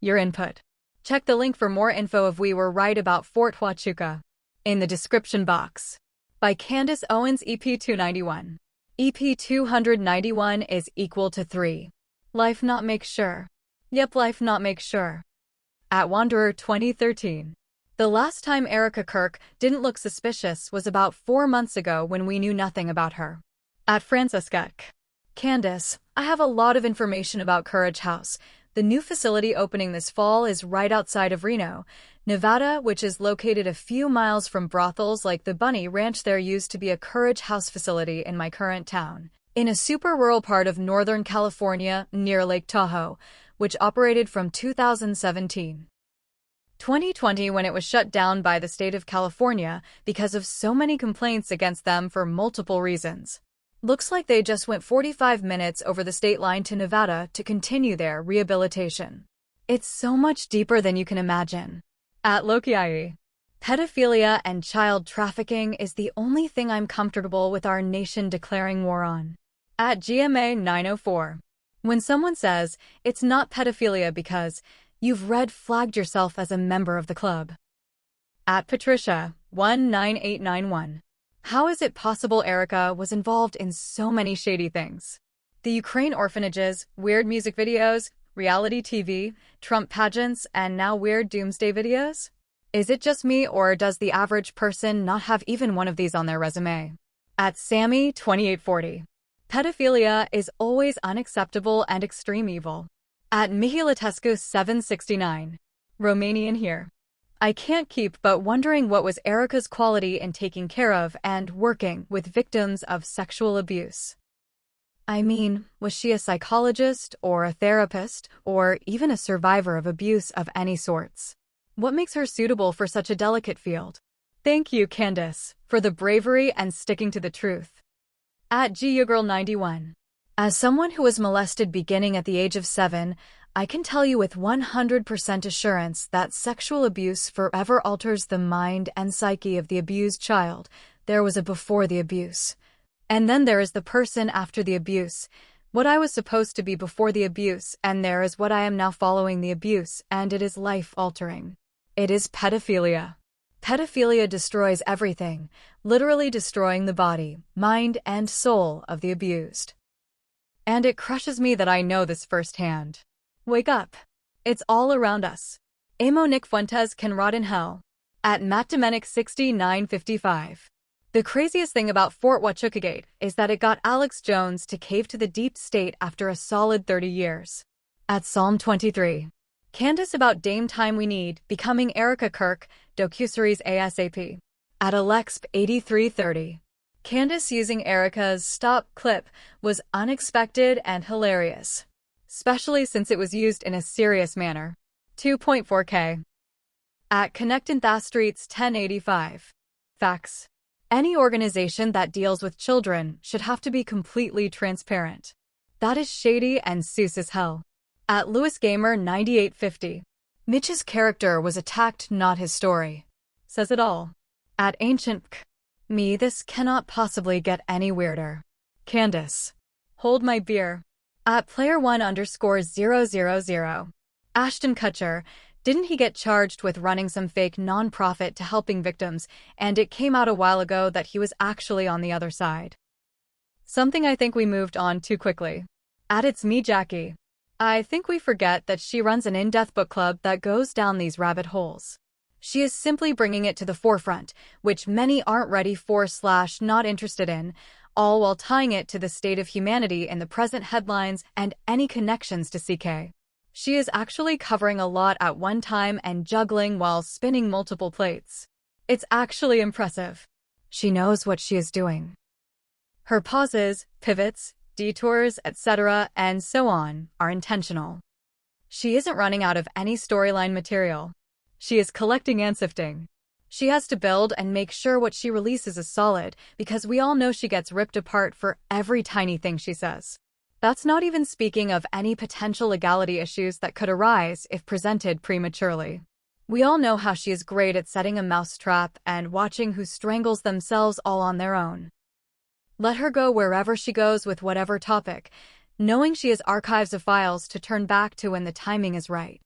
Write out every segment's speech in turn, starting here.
Your input. Check the link for more info if we were right about Fort Huachuca. In the description box. By Candace Owens EP 291. EP 291 is equal to 3. Life not make sure. Yep, life not make sure. At Wanderer 2013. The last time Erica Kirk didn't look suspicious was about 4 months ago when we knew nothing about her. At Franciscek. Candace, I have a lot of information about Courage House. The new facility opening this fall is right outside of Reno, Nevada, which is located a few miles from brothels like the Bunny Ranch. There used to be a Courage House facility in my current town, in a super rural part of Northern California near Lake Tahoe, which operated from 2017. 2020 when it was shut down by the state of California because of so many complaints against them for multiple reasons. Looks like they just went 45 minutes over the state line to Nevada to continue their rehabilitation. It's so much deeper than you can imagine. At Loki, pedophilia and child trafficking is the only thing I'm comfortable with our nation declaring war on. At GMA 904. When someone says it's not pedophilia because you've red flagged yourself as a member of the club. At Patricia 19891. How is it possible Erica was involved in so many shady things? The Ukraine orphanages, weird music videos, reality TV, Trump pageants, and now weird doomsday videos? Is it just me, or does the average person not have even one of these on their resume? At Sammy 2840. Pedophilia is always unacceptable and extreme evil. At Mihilatescu 769. Romanian here. I can't keep but wondering what was Erica's quality in taking care of and working with victims of sexual abuse. I mean, was she a psychologist or a therapist or even a survivor of abuse of any sorts? What makes her suitable for such a delicate field? Thank you, Candace, for the bravery and sticking to the truth. At GUGirl91. As someone who was molested beginning at the age of 7, I can tell you with 100% assurance that sexual abuse forever alters the mind and psyche of the abused child. There was a before the abuse. And then there is the person after the abuse. What I was supposed to be before the abuse, and there is what I am now following the abuse, and it is life-altering. It is pedophilia. Pedophilia destroys everything, literally destroying the body, mind, and soul of the abused. And it crushes me that I know this firsthand. Wake up. It's all around us. Amo Nick Fuentes can rot in hell. At Matt Domenic 6955. The craziest thing about Fort Huachuca Gate is that it got Alex Jones to cave to the deep state after a solid 30 years. At Psalm 23. Candace about Dame Time We Need, Becoming Erica Kirk, docuseries ASAP. At Alexp 8330. Candace using Erica's stop clip was unexpected and hilarious, especially since it was used in a serious manner. 2.4K. At Connect in Tha Streets 1085. Facts. Any organization that deals with children should have to be completely transparent. That is shady and sus as hell. At LewisGamer 9850. Mitch's character was attacked, not his story. Says it all. At Ancient Me, this cannot possibly get any weirder. Candace. Hold my beer. At Player1_000. Ashton Kutcher, didn't he get charged with running some fake non-profit to helping victims, and it came out a while ago that he was actually on the other side? Something I think we moved on too quickly. At It's Me Jackie. I think we forget that she runs an in-depth book club that goes down these rabbit holes. She is simply bringing it to the forefront, which many aren't ready for / not interested in, all while tying it to the state of humanity in the present headlines and any connections to CK. She is actually covering a lot at one time and juggling while spinning multiple plates. It's actually impressive. She knows what she is doing. Her pauses, pivots, detours, etc., and so on, are intentional. She isn't running out of any storyline material. She is collecting and sifting. She has to build and make sure what she releases is solid, because we all know she gets ripped apart for every tiny thing she says. That's not even speaking of any potential legality issues that could arise if presented prematurely. We all know how she is great at setting a mousetrap and watching who strangles themselves all on their own. Let her go wherever she goes with whatever topic, knowing she has archives of files to turn back to when the timing is right.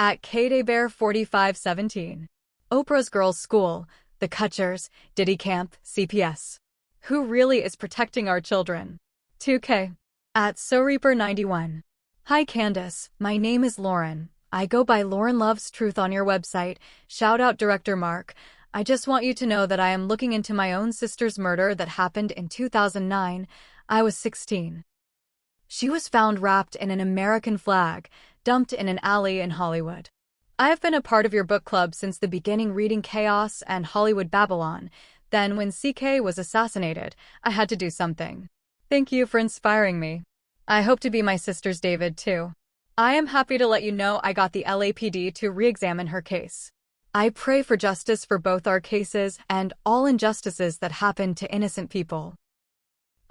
At KDayBear4517. Oprah's Girls' School, The Kutchers, Diddy Camp, CPS. Who really is protecting our children? 2K. At SoReaper91. Hi Candace, my name is Lauren. I go by Lauren Loves Truth on your website. Shout out Director Mark. I just want you to know that I am looking into my own sister's murder that happened in 2009. I was 16. She was found wrapped in an American flag, dumped in an alley in Hollywood. I have been a part of your book club since the beginning, reading Chaos and Hollywood Babylon. Then when CK was assassinated, I had to do something. Thank you for inspiring me. I hope to be my sister's David too. I am happy to let you know I got the LAPD to re-examine her case. I pray for justice for both our cases and all injustices that happen to innocent people.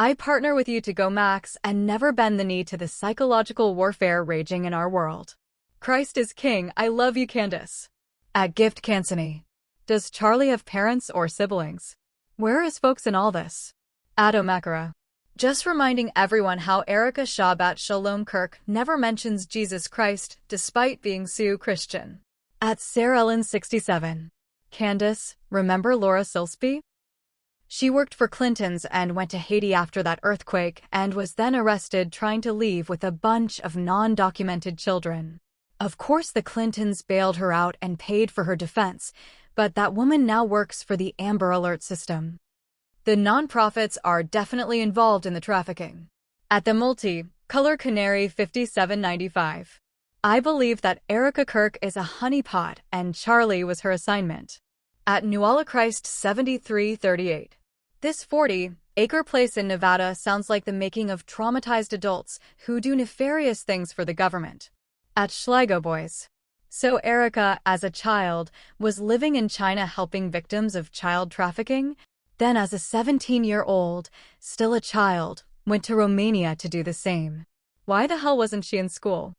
I partner with you to go max and never bend the knee to the psychological warfare raging in our world. Christ is King. I love you, Candace. At Gift Cancini. Does Charlie have parents or siblings? Where is folks in all this? At Omakara. Just reminding everyone how Erica Shabbat Shalom Kirk never mentions Jesus Christ despite being Sioux Christian. At Sarah Ellen 67. Candace, remember Laura Silsby? She worked for Clinton's and went to Haiti after that earthquake and was then arrested trying to leave with a bunch of non-documented children. Of course the Clintons bailed her out and paid for her defense, but that woman now works for the Amber Alert system. The nonprofits are definitely involved in the trafficking. At the Multi-Color Canary 5795. I believe that Erica Kirk is a honeypot and Charlie was her assignment. At Nuala Christ 7338. This 40-acre place in Nevada sounds like the making of traumatized adults who do nefarious things for the government. At Schleigo Boys. So Erica, as a child, was living in China helping victims of child trafficking? Then as a 17-year-old, still a child, went to Romania to do the same. Why the hell wasn't she in school?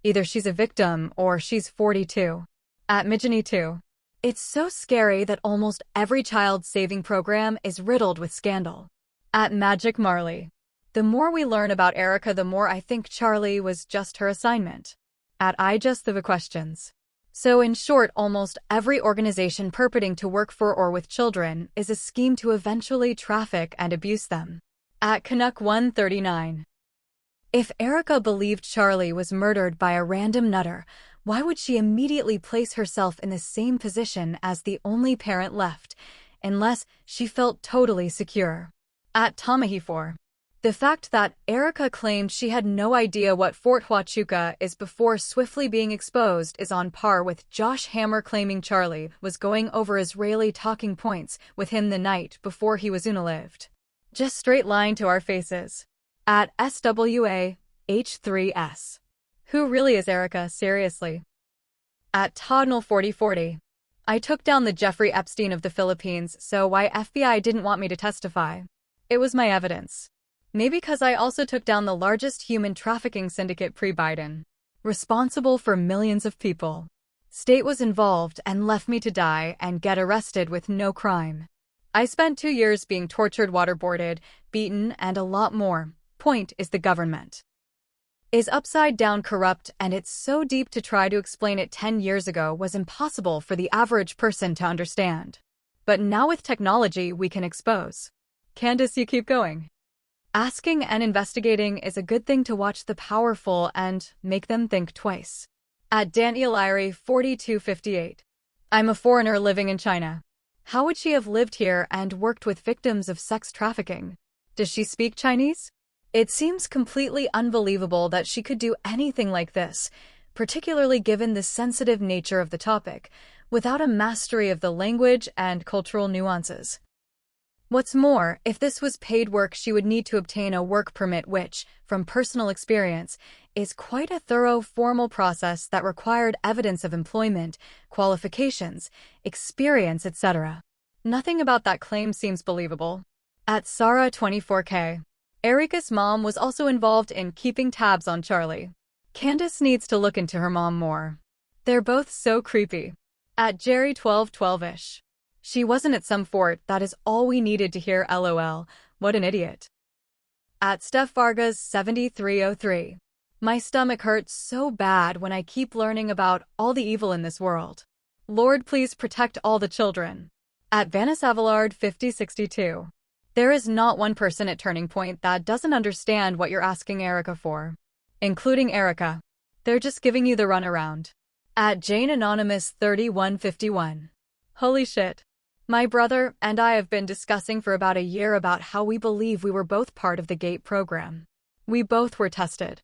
Either she's a victim or she's 42. At Mijini 2. It's so scary that almost every child-saving program is riddled with scandal. At Magic Marley. The more we learn about Erica, the more I think Charlie was just her assignment. At I Just the Questions. So in short, almost every organization purporting to work for or with children is a scheme to eventually traffic and abuse them. At Canuck 139. If Erica believed Charlie was murdered by a random nutter, why would she immediately place herself in the same position as the only parent left, unless she felt totally secure? At Tamahi 4. The fact that Erica claimed she had no idea what Fort Huachuca is before swiftly being exposed is on par with Josh Hammer claiming Charlie was going over Israeli talking points with him the night before he was unalived. Just straight lying to our faces. At SWA H3S. Who really is Erica, seriously? At Toddnell 4040. I took down the Jeffrey Epstein of the Philippines, so why FBI didn't want me to testify? It was my evidence. Maybe because I also took down the largest human trafficking syndicate pre-Biden, responsible for millions of people. State was involved and left me to die and get arrested with no crime. I spent 2 years being tortured, waterboarded, beaten, and a lot more. Point is the government is upside down corrupt, and it's so deep to try to explain it 10 years ago was impossible for the average person to understand. But now with technology we can expose. Candace, you keep going. Asking and investigating is a good thing to watch the powerful and make them think twice. At Daniel Irie 4258. I'm a foreigner living in China. How would she have lived here and worked with victims of sex trafficking? Does she speak Chinese? It seems completely unbelievable that she could do anything like this, particularly given the sensitive nature of the topic, without a mastery of the language and cultural nuances. What's more, if this was paid work, she would need to obtain a work permit, which, from personal experience, is quite a thorough formal process that required evidence of employment, qualifications, experience, etc. Nothing about that claim seems believable. At Sarah 24K. Erica's mom was also involved in keeping tabs on Charlie. Candace needs to look into her mom more. They're both so creepy. At Jerry 1212ish. She wasn't at some fort, that is all we needed to hear, LOL, what an idiot. At Steph Vargas 7303. My stomach hurts so bad when I keep learning about all the evil in this world. Lord, please protect all the children. At Vanessa Avillard 5062. There is not one person at Turning Point that doesn't understand what you're asking Erica for. Including Erica. They're just giving you the runaround. At Jane Anonymous 3151. Holy shit. My brother and I have been discussing for about a year about how we believe we were both part of the GATE program. We both were tested.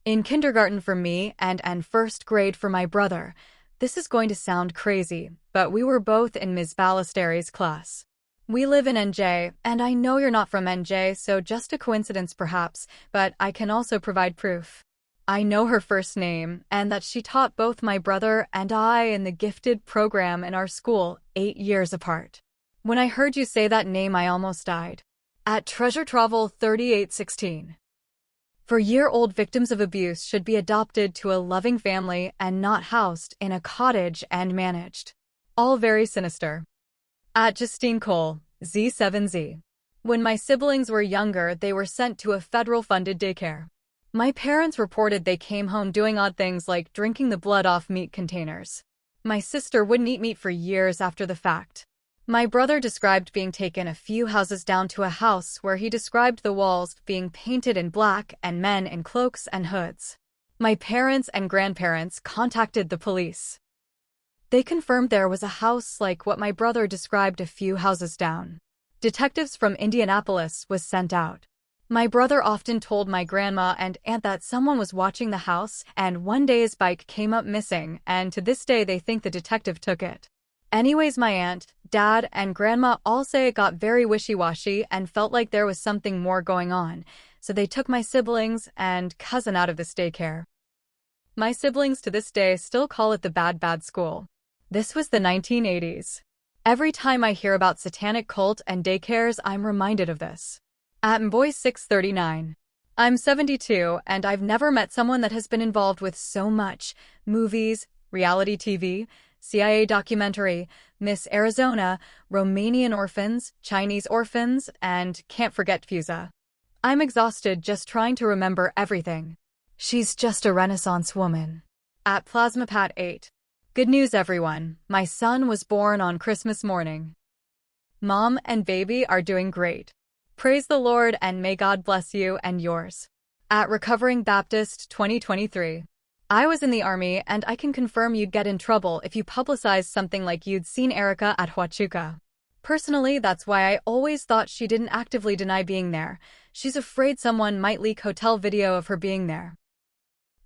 In kindergarten for me and first grade for my brother. This is going to sound crazy, but we were both in Ms. Ballesteri's class. We live in NJ, and I know you're not from NJ, so just a coincidence perhaps, but I can also provide proof. I know her first name, and that she taught both my brother and I in the gifted program in our school 8 years apart. When I heard you say that name, I almost died. At Treasure Travel 3816. Four-year-old victims of abuse should be adopted to a loving family and not housed in a cottage and managed. All very sinister. At Justine Cole, Z7Z. When my siblings were younger, they were sent to a federal-funded daycare. My parents reported they came home doing odd things like drinking the blood off meat containers. My sister wouldn't eat meat for years after the fact. My brother described being taken a few houses down to a house where he described the walls being painted in black and men in cloaks and hoods. My parents and grandparents contacted the police. They confirmed there was a house like what my brother described a few houses down. Detectives from Indianapolis was sent out. My brother often told my grandma and aunt that someone was watching the house, and one day his bike came up missing, and to this day they think the detective took it. Anyways, my aunt, dad, and grandma all say it got very wishy-washy and felt like there was something more going on, so they took my siblings and cousin out of this daycare. My siblings to this day still call it the bad school. This was the 1980s. Every time I hear about satanic cult and daycares, I'm reminded of this. At Mboy 639. I'm 72, and I've never met someone that has been involved with so much. Movies, reality TV, CIA documentary, Miss Arizona, Romanian orphans, Chinese orphans, and can't forget PeopleZ. I'm exhausted just trying to remember everything. She's just a Renaissance woman. At PlasmaPat 8. Good news, everyone. My son was born on Christmas morning. Mom and baby are doing great. Praise the Lord and may God bless you and yours. At Recovering Baptist 2023. I was in the Army and I can confirm you'd get in trouble if you publicized something like you'd seen Erica at Huachuca. Personally, that's why I always thought she didn't actively deny being there. She's afraid someone might leak hotel video of her being there.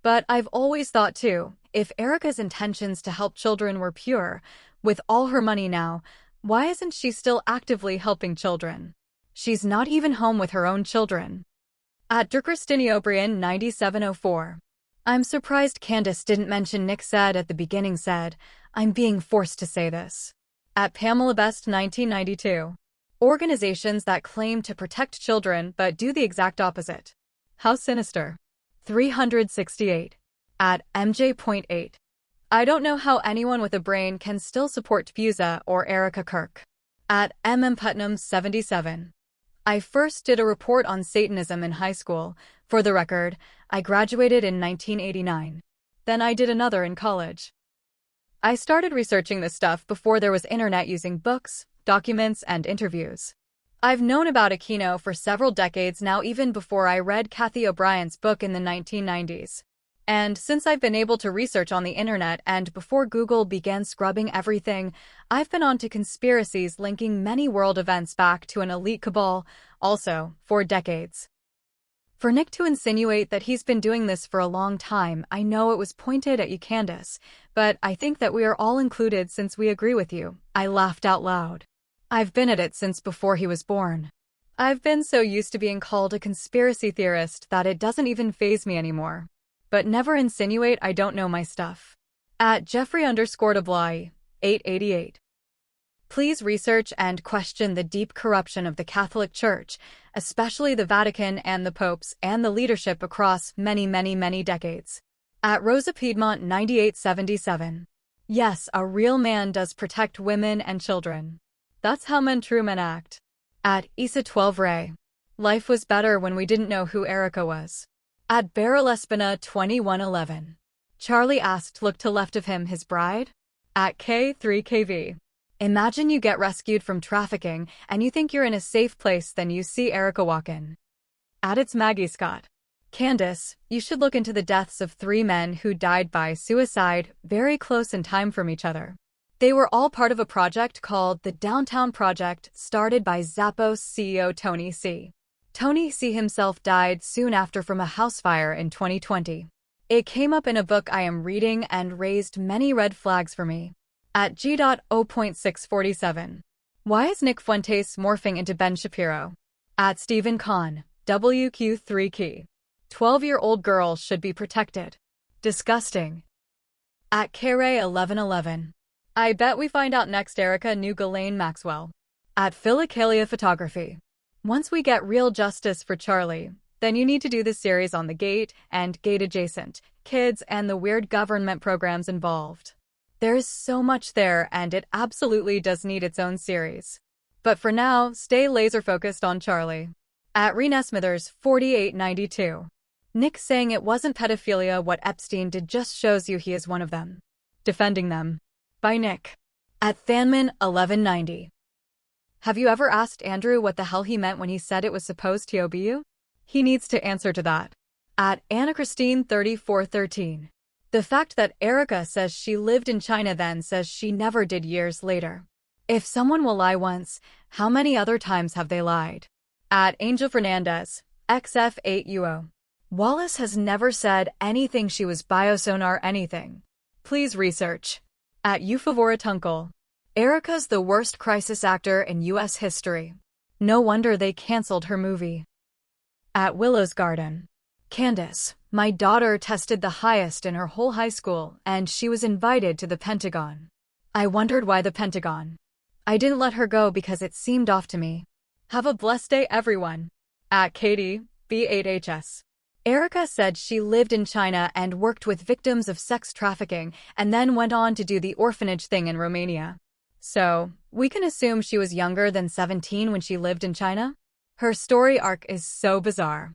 But I've always thought too, if Erica's intentions to help children were pure, with all her money now, why isn't she still actively helping children? She's not even home with her own children. At DerChristiniObrian 9704. I'm surprised Candace didn't mention Nick said at the beginning said, I'm being forced to say this. At Pamela Best 1992. Organizations that claim to protect children but do the exact opposite. How sinister. 368. At MJ.8. I don't know how anyone with a brain can still support PeopleZ or Erica Kirk. At Putnam 77. I first did a report on Satanism in high school. For the record, I graduated in 1989. Then I did another in college. I started researching this stuff before there was internet using books, documents, and interviews. I've known about Aquino for several decades now, even before I read Kathy O'Brien's book in the 1990s. And since I've been able to research on the internet and before Google began scrubbing everything, I've been on to conspiracies linking many world events back to an elite cabal, also, for decades. For Nick to insinuate that he's been doing this for a long time, I know it was pointed at you, Candace, but I think that we are all included since we agree with you. I laughed out loud. I've been at it since before he was born. I've been so used to being called a conspiracy theorist that it doesn't even faze me anymore. But never insinuate I don't know my stuff. At Jeffrey_DeBlay, 888. Please research and question the deep corruption of the Catholic Church, especially the Vatican and the popes and the leadership across many decades. At Rosa Piedmont 9877. Yes, a real man does protect women and children. That's how true men act. At Issa 12 Ray. Life was better when we didn't know who Erica was. At Barrelespina 2111. Charlie asked look to left of him his bride? At K3KV. Imagine you get rescued from trafficking and you think you're in a safe place, then you see Erica walk in. At It's Maggie Scott. Candace, you should look into the deaths of 3 men who died by suicide very close in time from each other. They were all part of a project called the Downtown Project, started by Zappos CEO Tony C. Tony C. himself died soon after from a house fire in 2020. It came up in a book I am reading and raised many red flags for me. At G.0.647. Why is Nick Fuentes morphing into Ben Shapiro? At Stephen Kahn, WQ3 Key. 12-year-old girls should be protected. Disgusting. At Kray1111. I bet we find out next Erica knew Ghislaine Maxwell. At Philicalia Photography. Once we get real justice for Charlie, then you need to do this series on the gate and gate-adjacent kids and the weird government programs involved. There is so much there, and it absolutely does need its own series. But for now, stay laser-focused on Charlie. At Rena Smithers 4892. Nick saying it wasn't pedophilia what Epstein did just shows you he is one of them. Defending them. By Nick. At Thanman 1190. Have you ever asked Andrew what the hell he meant when he said it was supposed to be you? He needs to answer to that. At Anna Christine 3413. The fact that Erica says she lived in China then says she never did years later. If someone will lie once, how many other times have they lied? At Angel Fernandez, XF8UO. Wallace has never said anything she was biosonar anything. Please research. At Euphavora Tunkel. Erica's the worst crisis actor in U.S. history. No wonder they canceled her movie. At Willow's Garden. Candace, my daughter tested the highest in her whole high school, and she was invited to the Pentagon. I wondered why the Pentagon. I didn't let her go because it seemed off to me. Have a blessed day, everyone. At Katie, B8HS. Erica said she lived in China and worked with victims of sex trafficking and then went on to do the orphanage thing in Romania. So, we can assume she was younger than 17 when she lived in China? Her story arc is so bizarre.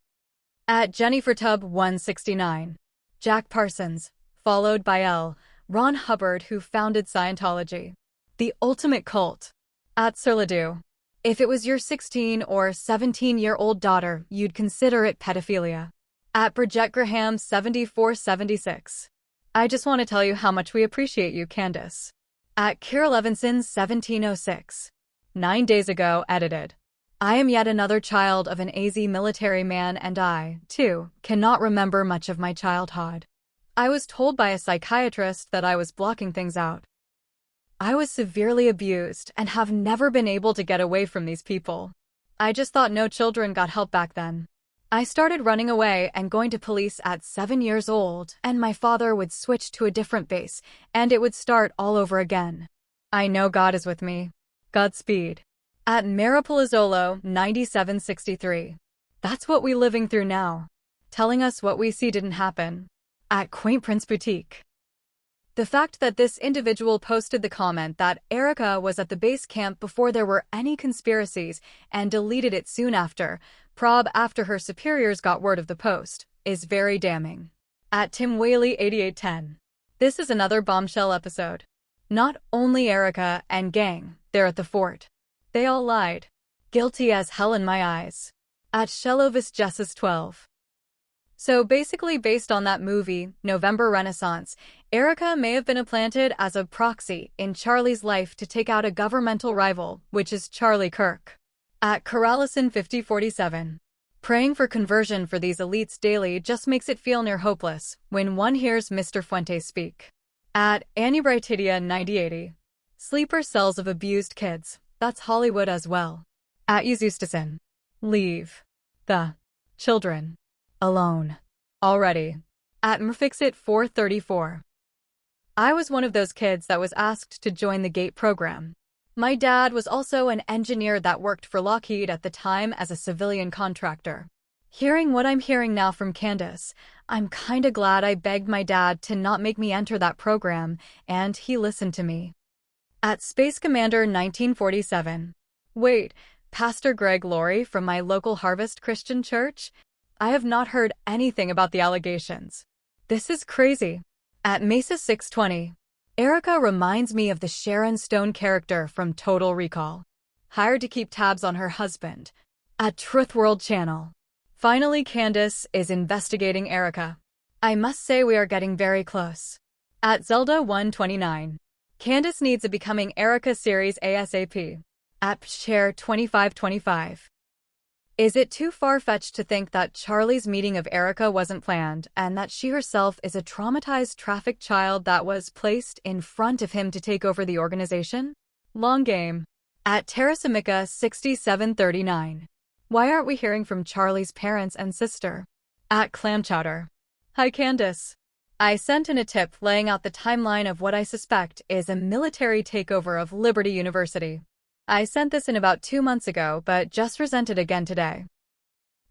At Jennifer Tubb 169. Jack Parsons, followed by L. Ron Hubbard, who founded Scientology. The ultimate cult. At Sir Ledoux. If it was your 16 or 17-year-old daughter, you'd consider it pedophilia. At Bridget Graham 7476. I just want to tell you how much we appreciate you, Candace. At Kira Levinson 1706. 9 days ago, edited. I am yet another child of an AZ military man, and I, too, cannot remember much of my childhood. I was told by a psychiatrist that I was blocking things out. I was severely abused and have never been able to get away from these people. I just thought no children got help back then. I started running away and going to police at 7 years old, and my father would switch to a different base, and it would start all over again. I know God is with me. Godspeed. At Maripolazolo 9763. That's what we living through now. Telling us what we see didn't happen. At Quaint Prince Boutique. The fact that this individual posted the comment that Erica was at the base camp before there were any conspiracies and deleted it soon after, prob after her superiors got word of the post, is very damning. At Tim Whaley 8810. This is another bombshell episode. Not only Erica and gang, they're at the fort. They all lied. Guilty as hell in my eyes. At Shelovis Jesses 12. So basically based on that movie, November Renaissance, Erica may have been implanted as a proxy in Charlie's life to take out a governmental rival, which is Charlie Kirk. At Corallison 5047. Praying for conversion for these elites daily just makes it feel near hopeless when one hears Mr. Fuentes speak. At Annie Brightidia 9080. Sleeper cells of abused kids. That's Hollywood as well. At Yuzustison. Leave the children alone already. At Mrfixit 434. I was one of those kids that was asked to join the GATE program. My dad was also an engineer that worked for Lockheed at the time as a civilian contractor. Hearing what I'm hearing now from Candace, I'm kinda glad I begged my dad to not make me enter that program, and he listened to me. At Space Commander 1947. Wait, Pastor Greg Laurie from my local Harvest Christian Church? I have not heard anything about the allegations. This is crazy. At Mesa 620, Erica reminds me of the Sharon Stone character from Total Recall, hired to keep tabs on her husband. At Truth World Channel, finally Candace is investigating Erica. I must say we are getting very close. At Zelda 129, Candace needs a Becoming Erica series ASAP. At Share 2525. Is it too far-fetched to think that Charlie's meeting of Erica wasn't planned and that she herself is a traumatized trafficked child that was placed in front of him to take over the organization? Long game. At Terasamika 6739. Why aren't we hearing from Charlie's parents and sister? At Clam Chowder. Hi Candace. I sent in a tip laying out the timeline of what I suspect is a military takeover of Liberty University. I sent this in about 2 months ago, but just resent it again today.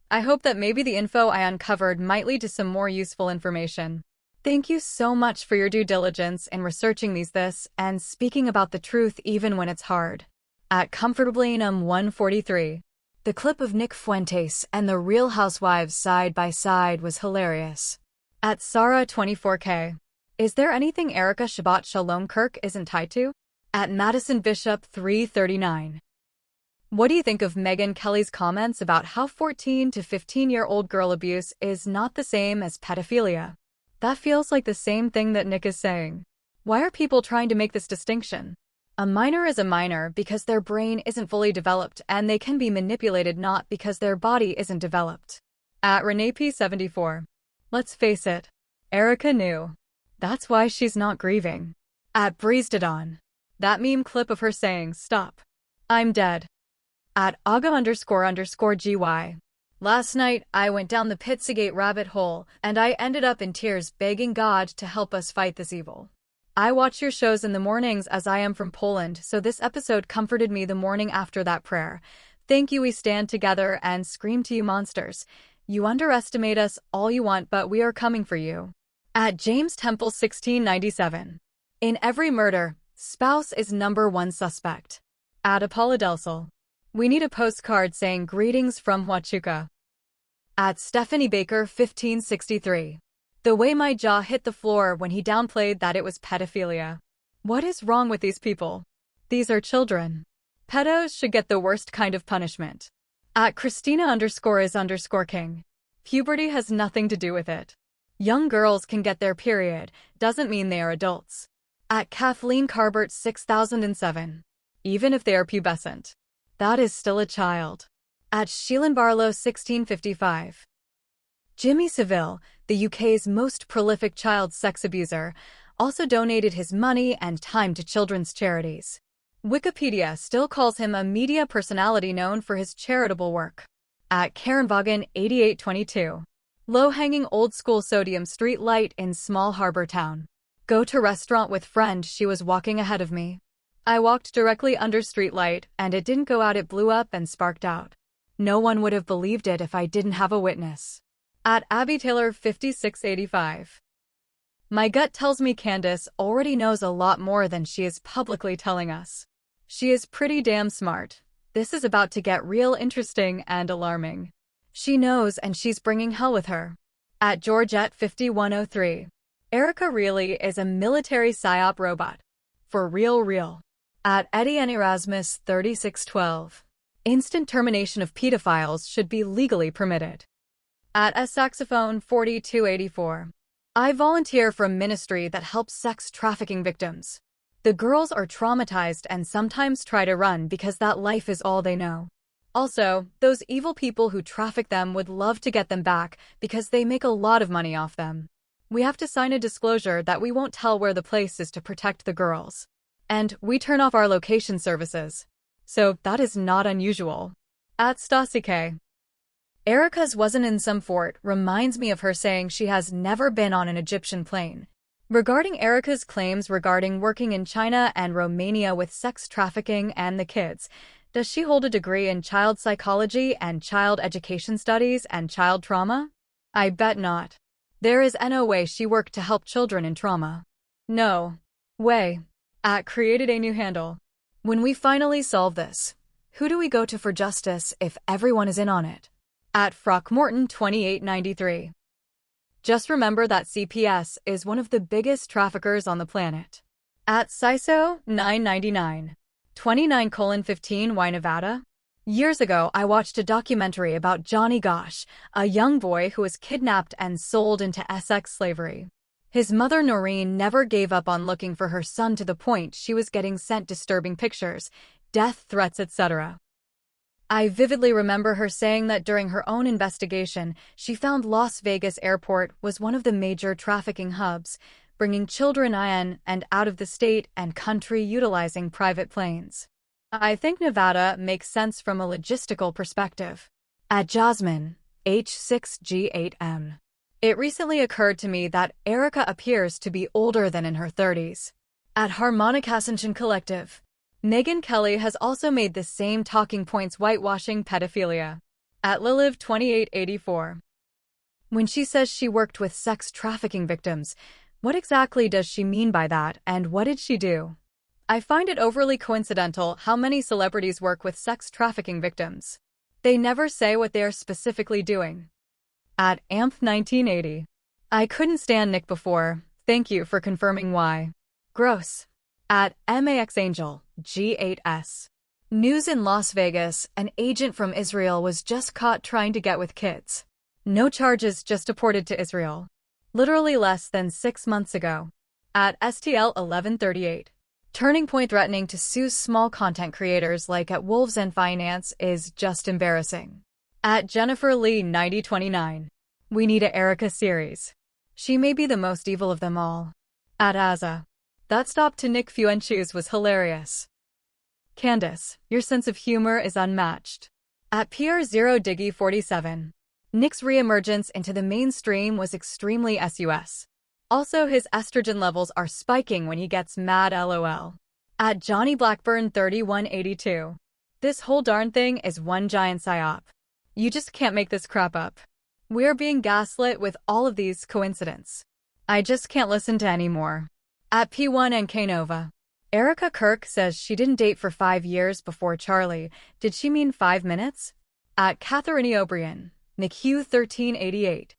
I hope that maybe the info I uncovered might lead to some more useful information. Thank you so much for your due diligence in researching this and speaking about the truth even when it's hard. At Comfortably Numb 143. The clip of Nick Fuentes and the Real Housewives side by side was hilarious. At Sarah 24K. Is there anything Erica Shabbat Shalom Kirk isn't tied to? At Madison Bishop 339. What do you think of Megyn Kelly's comments about how 14 to 15-year-old girl abuse is not the same as pedophilia? That feels like the same thing that Nick is saying. Why are people trying to make this distinction? A minor is a minor because their brain isn't fully developed and they can be manipulated, not because their body isn't developed. At Renee P74. Let's face it, Erica knew. That's why she's not grieving. At Breezedon. That meme clip of her saying, "Stop. I'm dead." At Aga__GY. Last night, I went down the Pizzagate rabbit hole, and I ended up in tears begging God to help us fight this evil. I watch your shows in the mornings as I am from Poland, so this episode comforted me the morning after that prayer. Thank you, we stand together and scream to you monsters. You underestimate us all you want, but we are coming for you. At James Temple 1697. In every murder, spouse is #1 suspect. At Apollodelsal. We need a postcard saying greetings from Huachuca. At Stephanie Baker 1563. The way my jaw hit the floor when he downplayed that it was pedophilia. What is wrong with these people? These are children. Pedos should get the worst kind of punishment. At Christina_is_king. Puberty has nothing to do with it. Young girls can get their period, doesn't mean they are adults. At Kathleen Carbert 6007. Even if they are pubescent, that is still a child. At Sheelan Barlow 1655. Jimmy Savile, the UK's most prolific child sex abuser, also donated his money and time to children's charities. Wikipedia still calls him a media personality known for his charitable work. At Karen Vaughan 8822. Low-hanging old-school sodium street light in small harbor town. Go to restaurant with friend, she was walking ahead of me. I walked directly under street light, and it didn't go out, it blew up and sparked out. No one would have believed it if I didn't have a witness. At Abby Taylor 5685. My gut tells me Candace already knows a lot more than she is publicly telling us. She is pretty damn smart. This is about to get real interesting and alarming. She knows and she's bringing hell with her. At Georgette 5103. Erica really is a military psyop robot. For real. At Eddie and Erasmus 3612. Instant termination of pedophiles should be legally permitted. At a Saxophone 4284. I volunteer for a ministry that helps sex trafficking victims. The girls are traumatized and sometimes try to run because that life is all they know. Also, those evil people who traffic them would love to get them back because they make a lot of money off them. We have to sign a disclosure that we won't tell where the place is to protect the girls. And we turn off our location services. So that is not unusual. At Stassi K. Erica's wasn't in some fort reminds me of her saying she has never been on an Egyptian plane. Regarding Erica's claims regarding working in China and Romania with sex trafficking and the kids, does she hold a degree in child psychology and child education studies and child trauma? I bet not. There is no way she worked to help children in trauma. No way. At Created a New Handle. When we finally solve this, who do we go to for justice if everyone is in on it? At Throckmorton 2893. Just remember that CPS is one of the biggest traffickers on the planet. At CISO 999. 29:15 Why Nevada? Years ago, I watched a documentary about Johnny Gosch, a young boy who was kidnapped and sold into Essex slavery. His mother Noreen never gave up on looking for her son to the point she was getting sent disturbing pictures, death threats, etc. I vividly remember her saying that during her own investigation, she found Las Vegas Airport was one of the major trafficking hubs, bringing children in and out of the state and country utilizing private planes. I think Nevada makes sense from a logistical perspective. At Jasmine, H6G8M. It recently occurred to me that Erica appears to be older than in her 30s. At Harmonic Ascension Collective. Megyn Kelly has also made the same talking points whitewashing pedophilia. At Liliv 2884. When she says she worked with sex trafficking victims, what exactly does she mean by that, and what did she do? I find it overly coincidental how many celebrities work with sex trafficking victims. They never say what they are specifically doing. At AMP 1980. I couldn't stand Nick before. Thank you for confirming why. Gross. At MAXAngel, G8S. News in Las Vegas, an agent from Israel was just caught trying to get with kids. No charges, just deported to Israel. Literally less than 6 months ago. At STL 1138. Turning Point threatening to sue small content creators like at Wolves and Finance is just embarrassing. At Jennifer Lee 9029. We need a Erica series. She may be the most evil of them all. At Aza. That stop to Nick Fuentes was hilarious. Candace, your sense of humor is unmatched. At PR0 Diggy 47. Nick's reemergence into the mainstream was extremely sus. Also, his estrogen levels are spiking when he gets mad, lol. At Johnny Blackburn 3182. This whole darn thing is one giant psyop. You just can't make this crap up. We're being gaslit with all of these coincidences. I just can't listen to any more. At P1 and Knova. Erica Kirk says she didn't date for 5 years before Charlie. Did she mean 5 minutes? At Catherine O'Brien. Nick Hugh 1388.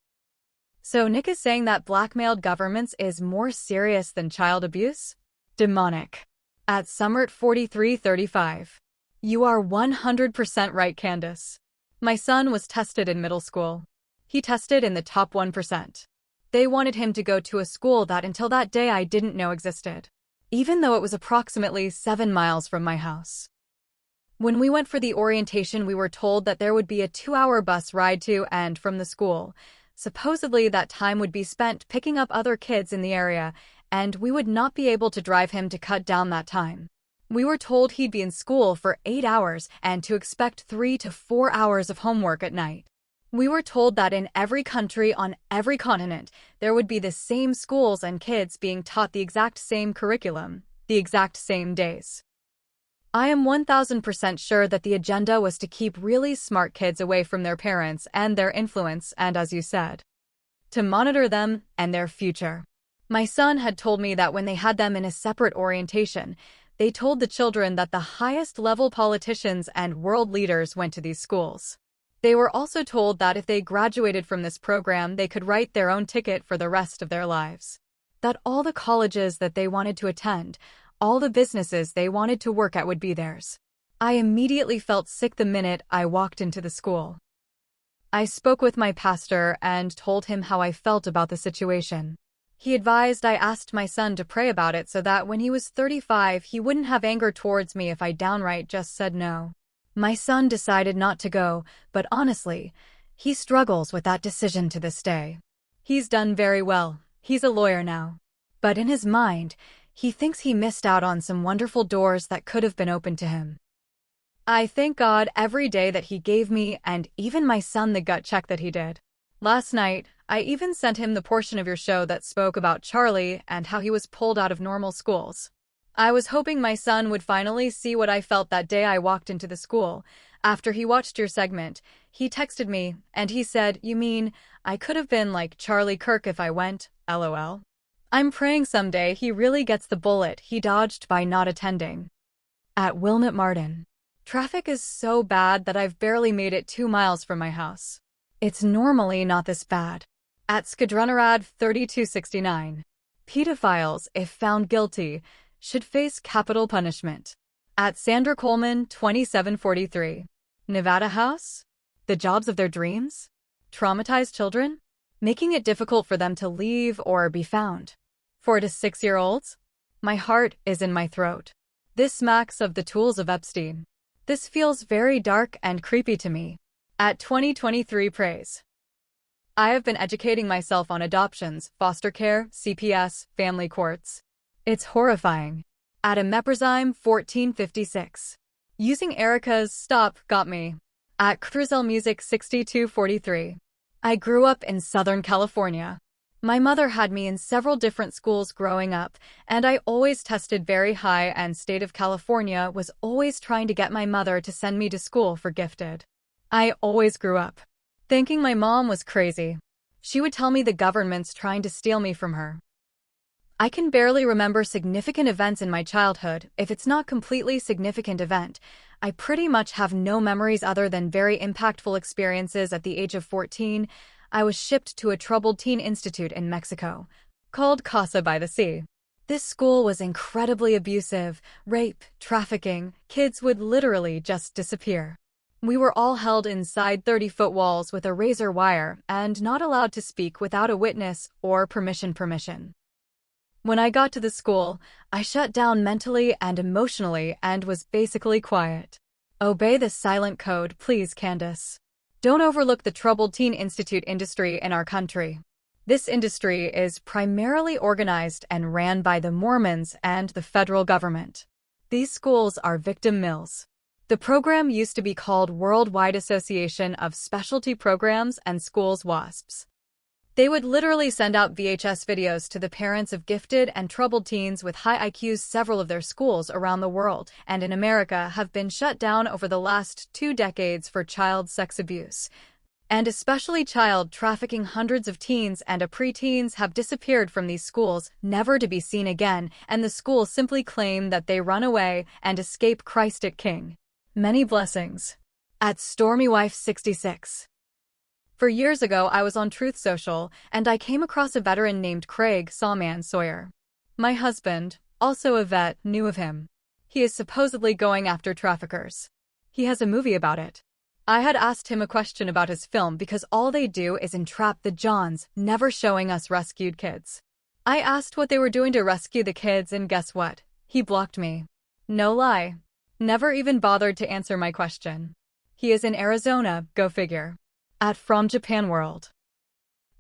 So Nick is saying that blackmailed governments is more serious than child abuse? Demonic. At Summert 4335. You are 100% right, Candace. My son was tested in middle school. He tested in the top 1%. They wanted him to go to a school that until that day I didn't know existed, even though it was approximately 7 miles from my house. When we went for the orientation, we were told that there would be a 2-hour bus ride to and from the school. Supposedly that time would be spent picking up other kids in the area, and we would not be able to drive him to cut down that time. We were told he'd be in school for 8 hours and to expect 3 to 4 hours of homework at night. We were told that in every country on every continent, there would be the same schools and kids being taught the exact same curriculum, the exact same days. I am 1000% sure that the agenda was to keep really smart kids away from their parents and their influence and, as you said, to monitor them and their future. My son had told me that when they had them in a separate orientation, they told the children that the highest level politicians and world leaders went to these schools. They were also told that if they graduated from this program, they could write their own ticket for the rest of their lives. That all the colleges that they wanted to attend, all the businesses they wanted to work at would be theirs. I immediately felt sick the minute I walked into the school. I spoke with my pastor and told him how I felt about the situation. He advised I asked my son to pray about it so that when he was 35, he wouldn't have anger towards me if I downright just said no. My son decided not to go, but honestly, he struggles with that decision to this day. He's done very well. He's a lawyer now. But in his mind, he thinks he missed out on some wonderful doors that could have been opened to him. I thank God every day that he gave me and even my son the gut check that he did. Last night, I even sent him the portion of your show that spoke about Charlie and how he was pulled out of normal schools. I was hoping my son would finally see what I felt that day I walked into the school. After he watched your segment, he texted me, and he said, "You mean, I could have been like Charlie Kirk if I went, lol." I'm praying someday he really gets the bullet he dodged by not attending. At Wilmot Martin. Traffic is so bad that I've barely made it 2 miles from my house. It's normally not this bad. At Skadrunarad 3269. Pedophiles, if found guilty, should face capital punishment. At Sandra Coleman 2743. Nevada House? The jobs of their dreams? Traumatized children? Making it difficult for them to leave or be found. 4 to 6-year-olds? My heart is in my throat. This smacks of the tools of Epstein. This feels very dark and creepy to me. At 2023 Praise. I have been educating myself on adoptions, foster care, CPS, family courts. It's horrifying. At Meprazime 1456. Using Erica's Stop got me. At Cruzel Music 6243. I grew up in Southern California. My mother had me in several different schools growing up, and I always tested very high, and state of California was always trying to get my mother to send me to school for gifted. I always grew up thinking my mom was crazy. She would tell me the government's trying to steal me from her. I can barely remember significant events in my childhood. If it's not completely significant event, I pretty much have no memories other than very impactful experiences. At the age of 14, I was shipped to a troubled teen institute in Mexico, called Casa by the Sea. This school was incredibly abusive, rape, trafficking, kids would literally just disappear. We were all held inside 30-foot walls with a razor wire and not allowed to speak without a witness or permission. When I got to the school, I shut down mentally and emotionally and was basically quiet. Obey the silent code, please, Candace. Don't overlook the troubled teen institute industry in our country. This industry is primarily organized and ran by the Mormons and the federal government. These schools are victim mills. The program used to be called Worldwide Association of Specialty Programs and Schools WASPs. They would literally send out VHS videos to the parents of gifted and troubled teens with high IQs. Several of their schools around the world and in America have been shut down over the last 2 decades for child sex abuse, and especially child trafficking. Hundreds of teens and preteens have disappeared from these schools, never to be seen again, and the schools simply claim that they run away and escape Christ at King. Many blessings. At Stormy Wife 66. For years ago, I was on Truth Social, and I came across a veteran named Craig Sawman Sawyer. My husband, also a vet, knew of him. He is supposedly going after traffickers. He has a movie about it. I had asked him a question about his film because all they do is entrap the Johns, never showing us rescued kids. I asked what they were doing to rescue the kids, and guess what? He blocked me. No lie. Never even bothered to answer my question. He is in Arizona, go figure. At From Japan World.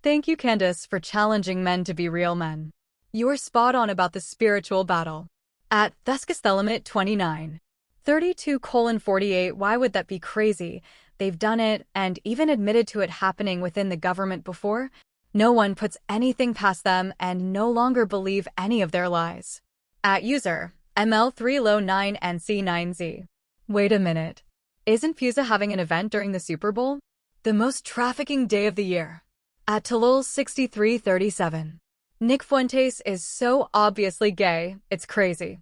Thank you, Candace, for challenging men to be real men. You are spot on about the spiritual battle. At Thescasthelimit 29. 32:48. Why would that be crazy? They've done it and even admitted to it happening within the government before. No one puts anything past them and no longer believe any of their lies. At user ML3Low9 and C9Z. Wait a minute. Isn't PeopleZ having an event during the Super Bowl? The most trafficking day of the year. At Talul 6337. Nick Fuentes is so obviously gay, it's crazy.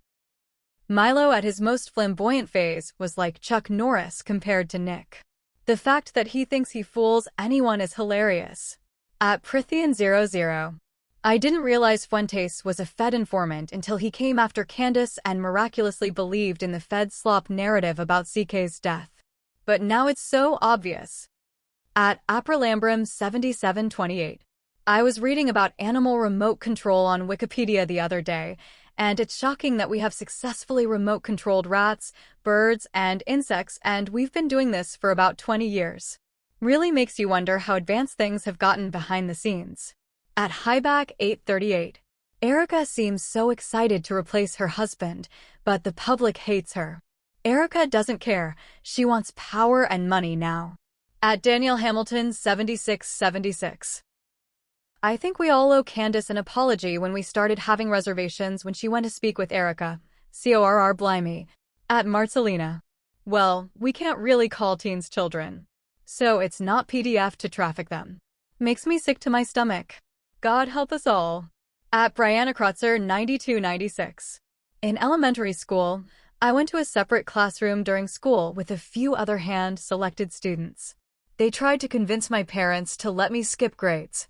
Milo at his most flamboyant phase was like Chuck Norris compared to Nick. The fact that he thinks he fools anyone is hilarious. At Prithian00. I didn't realize Fuentes was a Fed informant until he came after Candace and miraculously believed in the Fed slop narrative about CK's death. But now it's so obvious. At Apralambrum 7728. I was reading about animal remote control on Wikipedia the other day, and it's shocking that we have successfully remote-controlled rats, birds, and insects, and we've been doing this for about 20 years. Really makes you wonder how advanced things have gotten behind the scenes. At Highback 838. Erica seems so excited to replace her husband, but the public hates her. Erica doesn't care. She wants power and money now. At Daniel Hamilton 7676. I think we all owe Candace an apology when we started having reservations when she went to speak with Erica. CORR blimey. At Marcelina. Well, we can't really call teens children. So it's not PDF to traffic them. Makes me sick to my stomach. God help us all. At Brianna Krotzer 9296. In elementary school, I went to a separate classroom during school with a few other hand-selected students. They tried to convince my parents to let me skip grades.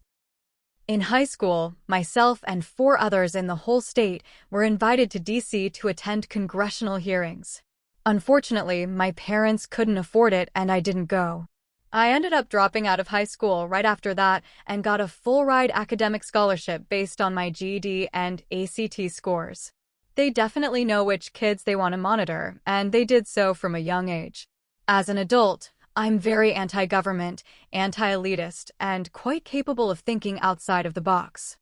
In high school, myself and 4 others in the whole state were invited to DC to attend congressional hearings. Unfortunately, my parents couldn't afford it and I didn't go. I ended up dropping out of high school right after that and got a full-ride academic scholarship based on my GED and ACT scores. They definitely know which kids they want to monitor, and they did so from a young age. As an adult, I'm very anti-government, anti-elitist, and quite capable of thinking outside of the box.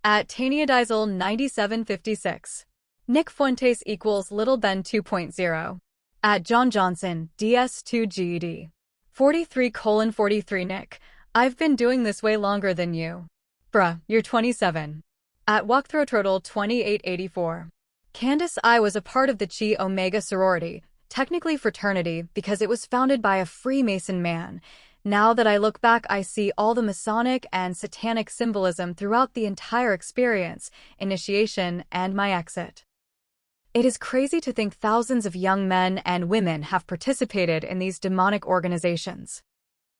At Tania Diesel 9756. Nick Fuentes equals Little Ben 2.0. At John Johnson, DS2 GED. 43:43 Nick, I've been doing this way longer than you. Bruh, you're 27. At WalkThroTurtle 2884. Candace, I was a part of the Chi Omega sorority, technically fraternity because it was founded by a Freemason man. Now that I look back, I see all the Masonic and Satanic symbolism throughout the entire experience, initiation, and my exit. It is crazy to think thousands of young men and women have participated in these demonic organizations,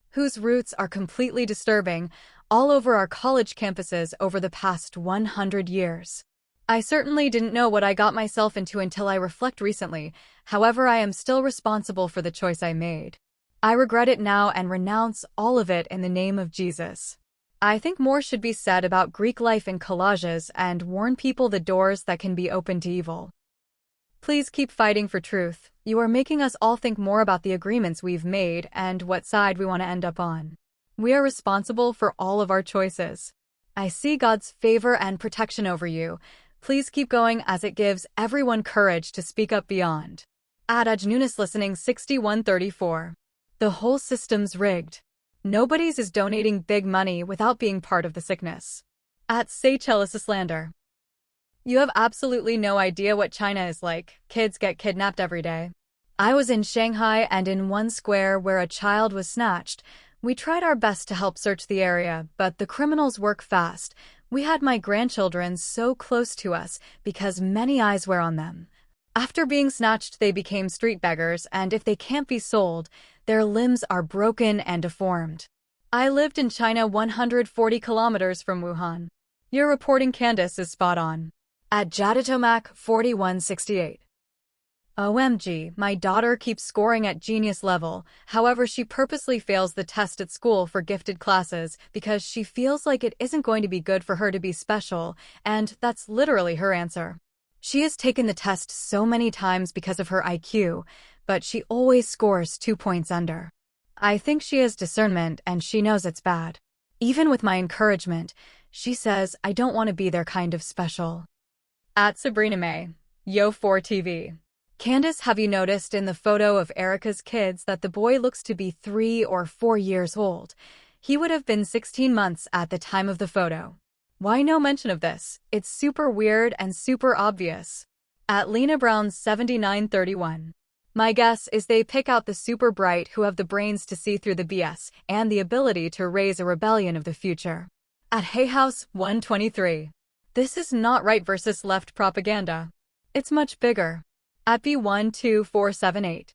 whose roots are completely disturbing, all over our college campuses over the past 100 years. I certainly didn't know what I got myself into until I reflect recently. However, I am still responsible for the choice I made. I regret it now and renounce all of it in the name of Jesus. I think more should be said about Greek life in collages and warn people the doors that can be open to evil. Please keep fighting for truth. You are making us all think more about the agreements we've made and what side we want to end up on. We are responsible for all of our choices. I see God's favor and protection over you. Please keep going as it gives everyone courage to speak up beyond. At Ajnunis Listening 6134. The whole system's rigged. Nobody's is donating big money without being part of the sickness. At Seychelles Slander. You have absolutely no idea what China is like. Kids get kidnapped every day. I was in Shanghai and in one square where a child was snatched. We tried our best to help search the area, but the criminals work fast. We had my grandchildren so close to us because many eyes were on them. After being snatched, they became street beggars, and if they can't be sold, their limbs are broken and deformed. I lived in China 140 kilometers from Wuhan. Your reporting, Candace, is spot on. At Jadatomac 4168. OMG, my daughter keeps scoring at genius level. However, she purposely fails the test at school for gifted classes because she feels like it isn't going to be good for her to be special, and that's literally her answer. She has taken the test so many times because of her IQ, but she always scores 2 points under. I think she has discernment and she knows it's bad. Even with my encouragement, she says I don't want to be their kind of special. At Sabrina May, Yo4TV. Candace, have you noticed in the photo of Erica's kids that the boy looks to be 3 or 4 years old? He would have been 16 months at the time of the photo. Why no mention of this? It's super weird and super obvious. At Lena Brown 7931. My guess is they pick out the super bright who have the brains to see through the BS and the ability to raise a rebellion of the future. At Hayhouse 123. This is not right versus left propaganda. It's much bigger. At B12478.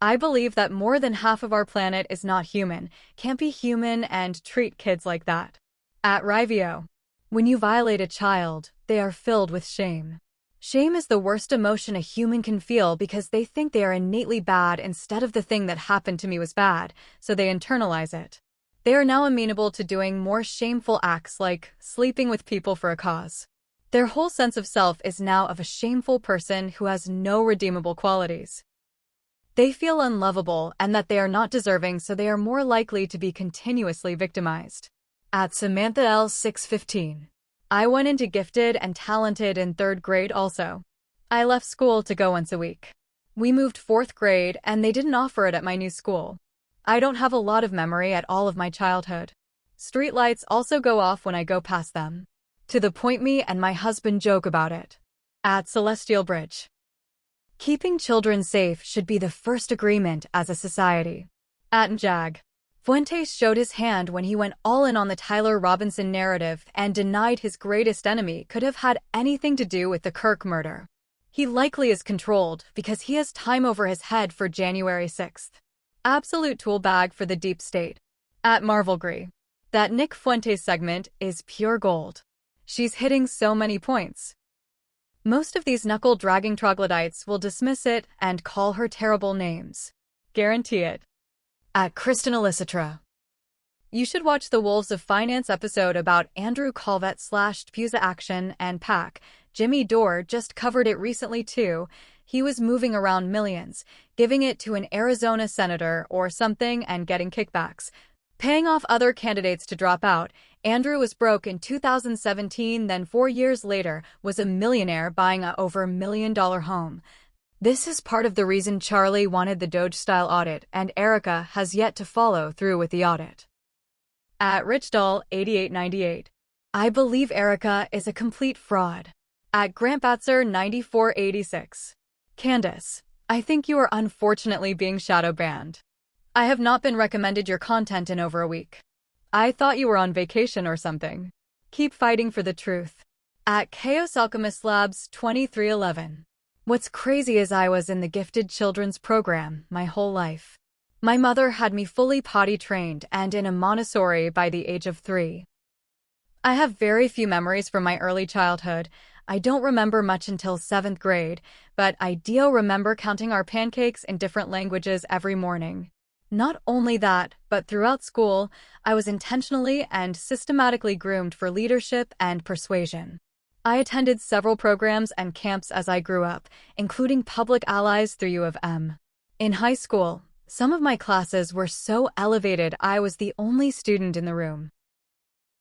I believe that more than half of our planet is not human, can't be human, and treat kids like that. At Rivio. When you violate a child, they are filled with shame. Shame is the worst emotion a human can feel because they think they are innately bad instead of the thing that happened to me was bad, so they internalize it. They are now amenable to doing more shameful acts like sleeping with people for a cause. Their whole sense of self is now of a shameful person who has no redeemable qualities. They feel unlovable and that they are not deserving, so they are more likely to be continuously victimized. At Samantha L. 615. I went into gifted and talented in 3rd grade also. I left school to go once a week. We moved 4th grade and they didn't offer it at my new school. I don't have a lot of memory at all of my childhood. Streetlights also go off when I go past them. To the point me and my husband joke about it. At Celestial Bridge. Keeping children safe should be the first agreement as a society. At Jag. Fuentes showed his hand when he went all in on the Tyler Robinson narrative and denied his greatest enemy could have had anything to do with the Kirk murder. He likely is controlled because he has time over his head for January 6th. Absolute tool bag for the deep state. At Marvelgree. That Nick Fuentes segment is pure gold. She's hitting so many points. Most of these knuckle-dragging troglodytes will dismiss it and call her terrible names. Guarantee it. At Kristen Elicitra. You should watch the Wolves of Finance episode about Andrew Calvet slashed PeopleZ Action and PAC. Jimmy Dore just covered it recently too. He was moving around millions, giving it to an Arizona senator or something and getting kickbacks. Paying off other candidates to drop out. Andrew was broke in 2017, then 4 years later was a millionaire buying a over $1 million home. This is part of the reason Charlie wanted the Doge-style audit, and Erica has yet to follow through with the audit. At Richdoll 8898. I believe Erica is a complete fraud. At Grantbatzer 9486. Candace, I think you are unfortunately being shadow banned. I have not been recommended your content in over a week. I thought you were on vacation or something. Keep fighting for the truth. At Chaos Alchemist Labs 2311. What's crazy is I was in the gifted children's program my whole life. My mother had me fully potty trained and in a Montessori by the age of 3. I have very few memories from my early childhood. I don't remember much until 7th grade, but I do remember counting our pancakes in different languages every morning. Not only that, but throughout school, I was intentionally and systematically groomed for leadership and persuasion. I attended several programs and camps as I grew up, including Public Allies through U of M. In high school, some of my classes were so elevated I was the only student in the room.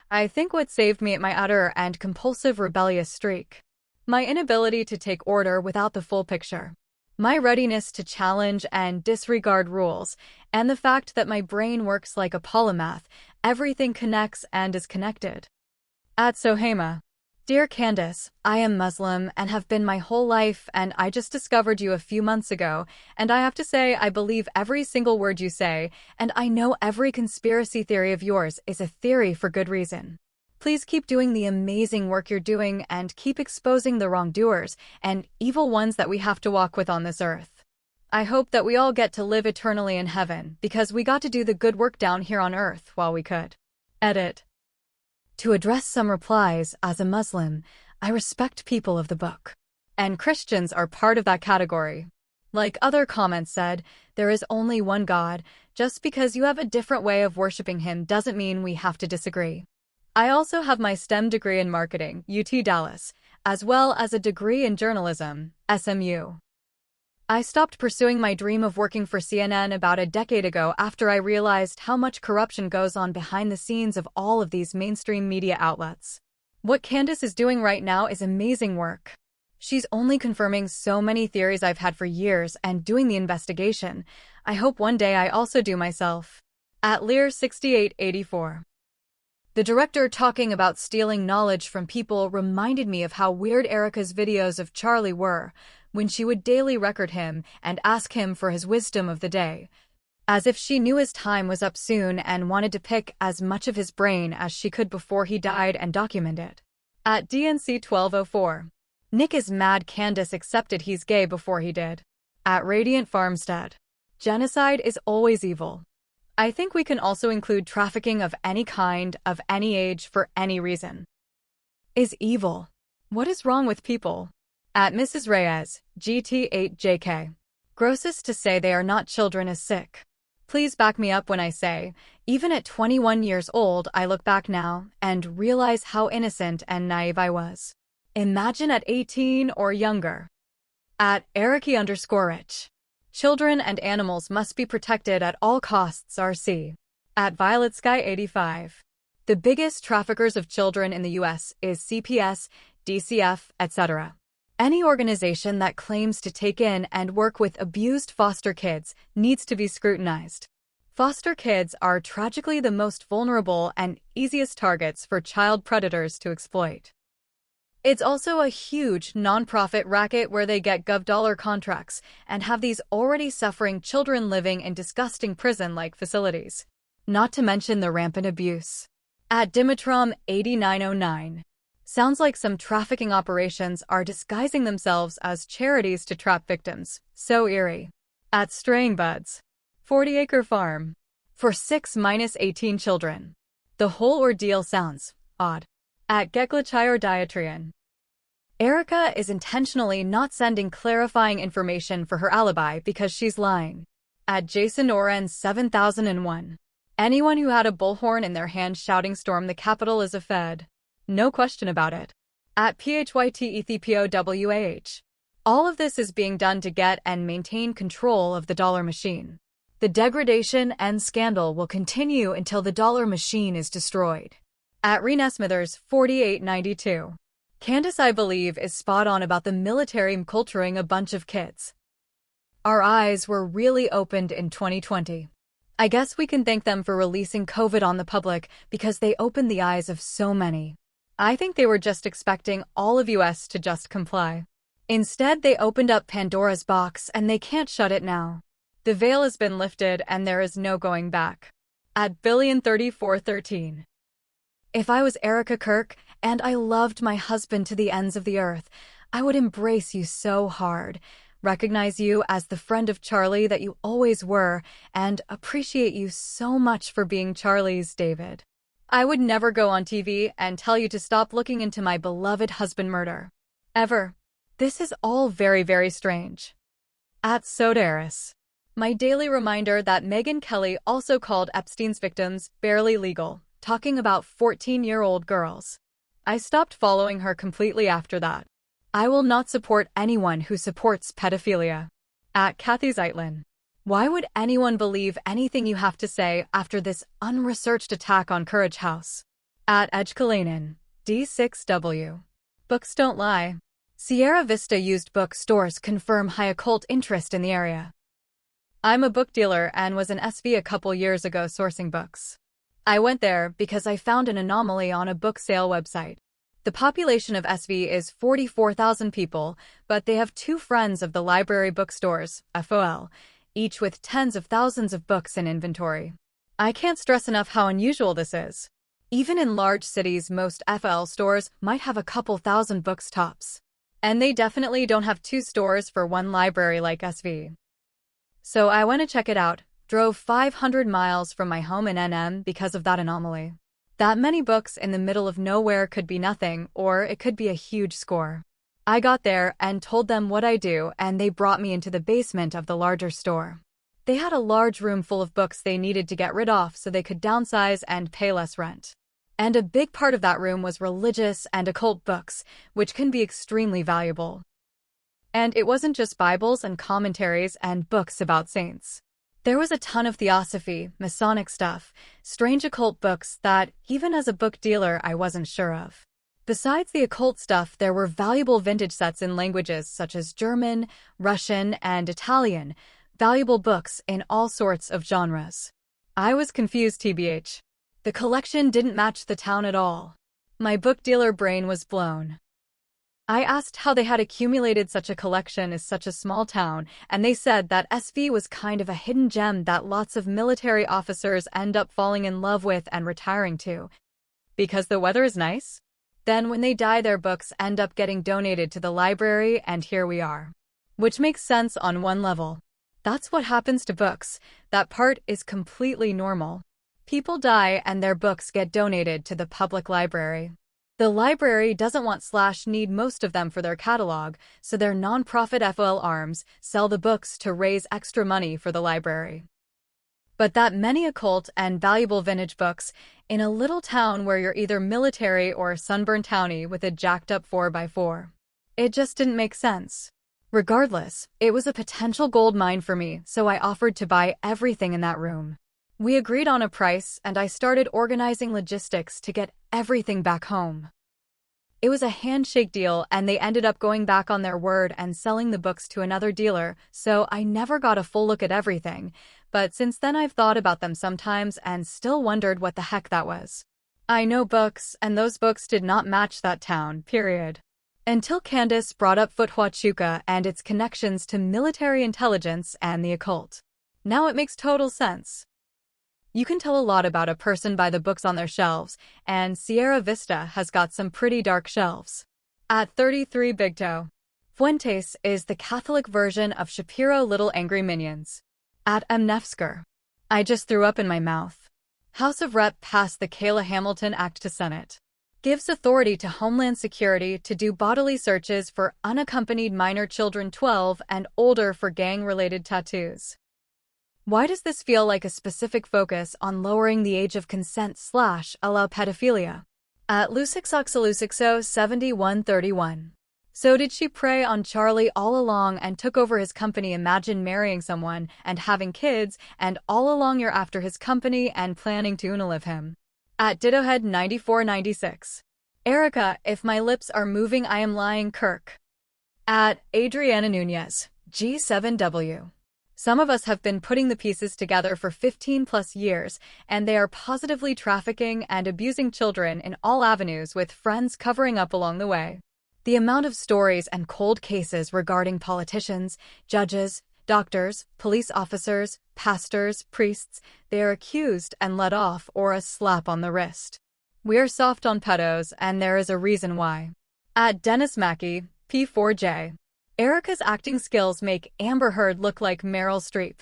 I think what saved me at my utter and compulsive rebellious streak. My inability to take order without the full picture. My readiness to challenge and disregard rules, and the fact that my brain works like a polymath, everything connects and is connected. At Sohaima. Dear Candace, I am Muslim and have been my whole life, and I just discovered you a few months ago, and I have to say I believe every single word you say, and I know every conspiracy theory of yours is a theory for good reason. Please keep doing the amazing work you're doing and keep exposing the wrongdoers and evil ones that we have to walk with on this earth. I hope that we all get to live eternally in heaven because we got to do the good work down here on earth while we could. Edit. To address some replies, as a Muslim, I respect people of the book. And Christians are part of that category. Like other comments said, there is only one God. Just because you have a different way of worshiping him doesn't mean we have to disagree. I also have my STEM degree in marketing, UT Dallas, as well as a degree in journalism, SMU. I stopped pursuing my dream of working for CNN about a decade ago after I realized how much corruption goes on behind the scenes of all of these mainstream media outlets. What Candace is doing right now is amazing work. She's only confirming so many theories I've had for years and doing the investigation. I hope one day I also do myself. At Lear 6884. The director talking about stealing knowledge from people reminded me of how weird Erica's videos of Charlie were, when she would daily record him and ask him for his wisdom of the day, as if she knew his time was up soon and wanted to pick as much of his brain as she could before he died and document it. At DNC 1204. Nick is mad Candace accepted he's gay before he did. At Radiant Farmstead. Genocide is always evil. I think we can also include trafficking of any kind, of any age, for any reason. Is evil. What is wrong with people? At Mrs. Reyes, GT8JK. Grossest to say they are not children is sick. Please back me up when I say, even at 21 years old, I look back now and realize how innocent and naive I was. Imagine at 18 or younger. At Eriki_Rich. Children and animals must be protected at all costs, RC. At Violet Sky 85. The biggest traffickers of children in the US is CPS, DCF, etc. Any organization that claims to take in and work with abused foster kids needs to be scrutinized. Foster kids are tragically the most vulnerable and easiest targets for child predators to exploit. It's also a huge nonprofit racket where they get $gov contracts and have these already suffering children living in disgusting prison-like facilities. Not to mention the rampant abuse. At Dimitrom 8909. Sounds like some trafficking operations are disguising themselves as charities to trap victims. So eerie. At Straying Buds. 40-acre farm. For 6-18 children. The whole ordeal sounds odd. At Geklachire Diatrian. Erica is intentionally not sending clarifying information for her alibi because she's lying. At Jason Oren 7001. Anyone who had a bullhorn in their hand shouting storm the Capitol is a Fed. No question about it. At PhytEthioPOWAH. All of this is being done to get and maintain control of the dollar machine. The degradation and scandal will continue until the dollar machine is destroyed. At Rena Smithers 4892. Candace, I believe, is spot on about the military culturing a bunch of kids. Our eyes were really opened in 2020. I guess we can thank them for releasing COVID on the public because they opened the eyes of so many. I think they were just expecting all of US to just comply. Instead, they opened up Pandora's box and they can't shut it now. The veil has been lifted and there is no going back. At Billion3413. If I was Erica Kirk and I loved my husband to the ends of the earth, I would embrace you so hard, recognize you as the friend of Charlie that you always were, and appreciate you so much for being Charlie's David. I would never go on TV and tell you to stop looking into my beloved husband murder. Ever. This is all very, very strange. At Sodaris. My daily reminder that Megyn Kelly also called Epstein's victims barely legal, talking about 14-year-old girls. I stopped following her completely after that. I will not support anyone who supports pedophilia. At Kathy Zeitlin. Why would anyone believe anything you have to say after this unresearched attack on Courage House? At Edge Kalanen. D6W. Books don't lie. Sierra Vista used bookstores confirm high occult interest in the area. I'm a book dealer and was in SV a couple years ago sourcing books. I went there because I found an anomaly on a book sale website. The population of SV is 44,000 people, but they have 2 friends of the library bookstores, FOL, each with tens of thousands of books in inventory. I can't stress enough how unusual this is. Even in large cities, most FOL stores might have a couple thousand books tops. And they definitely don't have 2 stores for one library like SV. So I went to check it out, drove 500 miles from my home in NM because of that anomaly. That many books in the middle of nowhere could be nothing, or it could be a huge score. I got there and told them what I do, and they brought me into the basement of the larger store. They had a large room full of books they needed to get rid of so they could downsize and pay less rent. And a big part of that room was religious and occult books, which can be extremely valuable. And it wasn't just Bibles and commentaries and books about saints. There was a ton of theosophy, Masonic stuff, strange occult books that, even as a book dealer, I wasn't sure of. Besides the occult stuff, there were valuable vintage sets in languages such as German, Russian, and Italian, valuable books in all sorts of genres. I was confused, TBH. The collection didn't match the town at all. My book dealer brain was blown. I asked how they had accumulated such a collection in such a small town, and they said that SV was kind of a hidden gem that lots of military officers end up falling in love with and retiring to. Because the weather is nice? Then when they die, their books end up getting donated to the library, and here we are. Which makes sense on one level. That's what happens to books. That part is completely normal. People die and their books get donated to the public library. The library doesn't want/need most of them for their catalog, so their nonprofit FOL arms sell the books to raise extra money for the library. But that many occult and valuable vintage books in a little town where you're either military or sunburned townie with a jacked up 4x4. It just didn't make sense. Regardless, it was a potential gold mine for me, so I offered to buy everything in that room. We agreed on a price, and I started organizing logistics to get everything back home. It was a handshake deal, and they ended up going back on their word and selling the books to another dealer, so I never got a full look at everything, but since then I've thought about them sometimes and still wondered what the heck that was. I know books, and those books did not match that town, period. Until Candace brought up Huachuca and its connections to military intelligence and the occult. Now it makes total sense. You can tell a lot about a person by the books on their shelves, and Sierra Vista has got some pretty dark shelves. At 33 Big Toe. Fuentes is the Catholic version of Shapiro Little Angry Minions. At Mnefsker. I just threw up in my mouth. House of Rep passed the Kayla Hamilton Act to Senate. Gives authority to Homeland Security to do bodily searches for unaccompanied minor children 12 and older for gang-related tattoos. Why does this feel like a specific focus on lowering the age of consent / allow pedophilia? At Lusixoxalusixo7131. So did she prey on Charlie all along and took over his company? Imagine marrying someone and having kids, and all along you're after his company and planning to unalive him. At Dittohead9496. Erica, if my lips are moving I am lying. Kirk. At Adriana Nunez. G7W. Some of us have been putting the pieces together for 15+ years, and they are positively trafficking and abusing children in all avenues with friends covering up along the way. The amount of stories and cold cases regarding politicians, judges, doctors, police officers, pastors, priests, they are accused and let off or a slap on the wrist. We're soft on pedos, and there is a reason why. At Dennis Mackey, P4J. Erica's acting skills make Amber Heard look like Meryl Streep.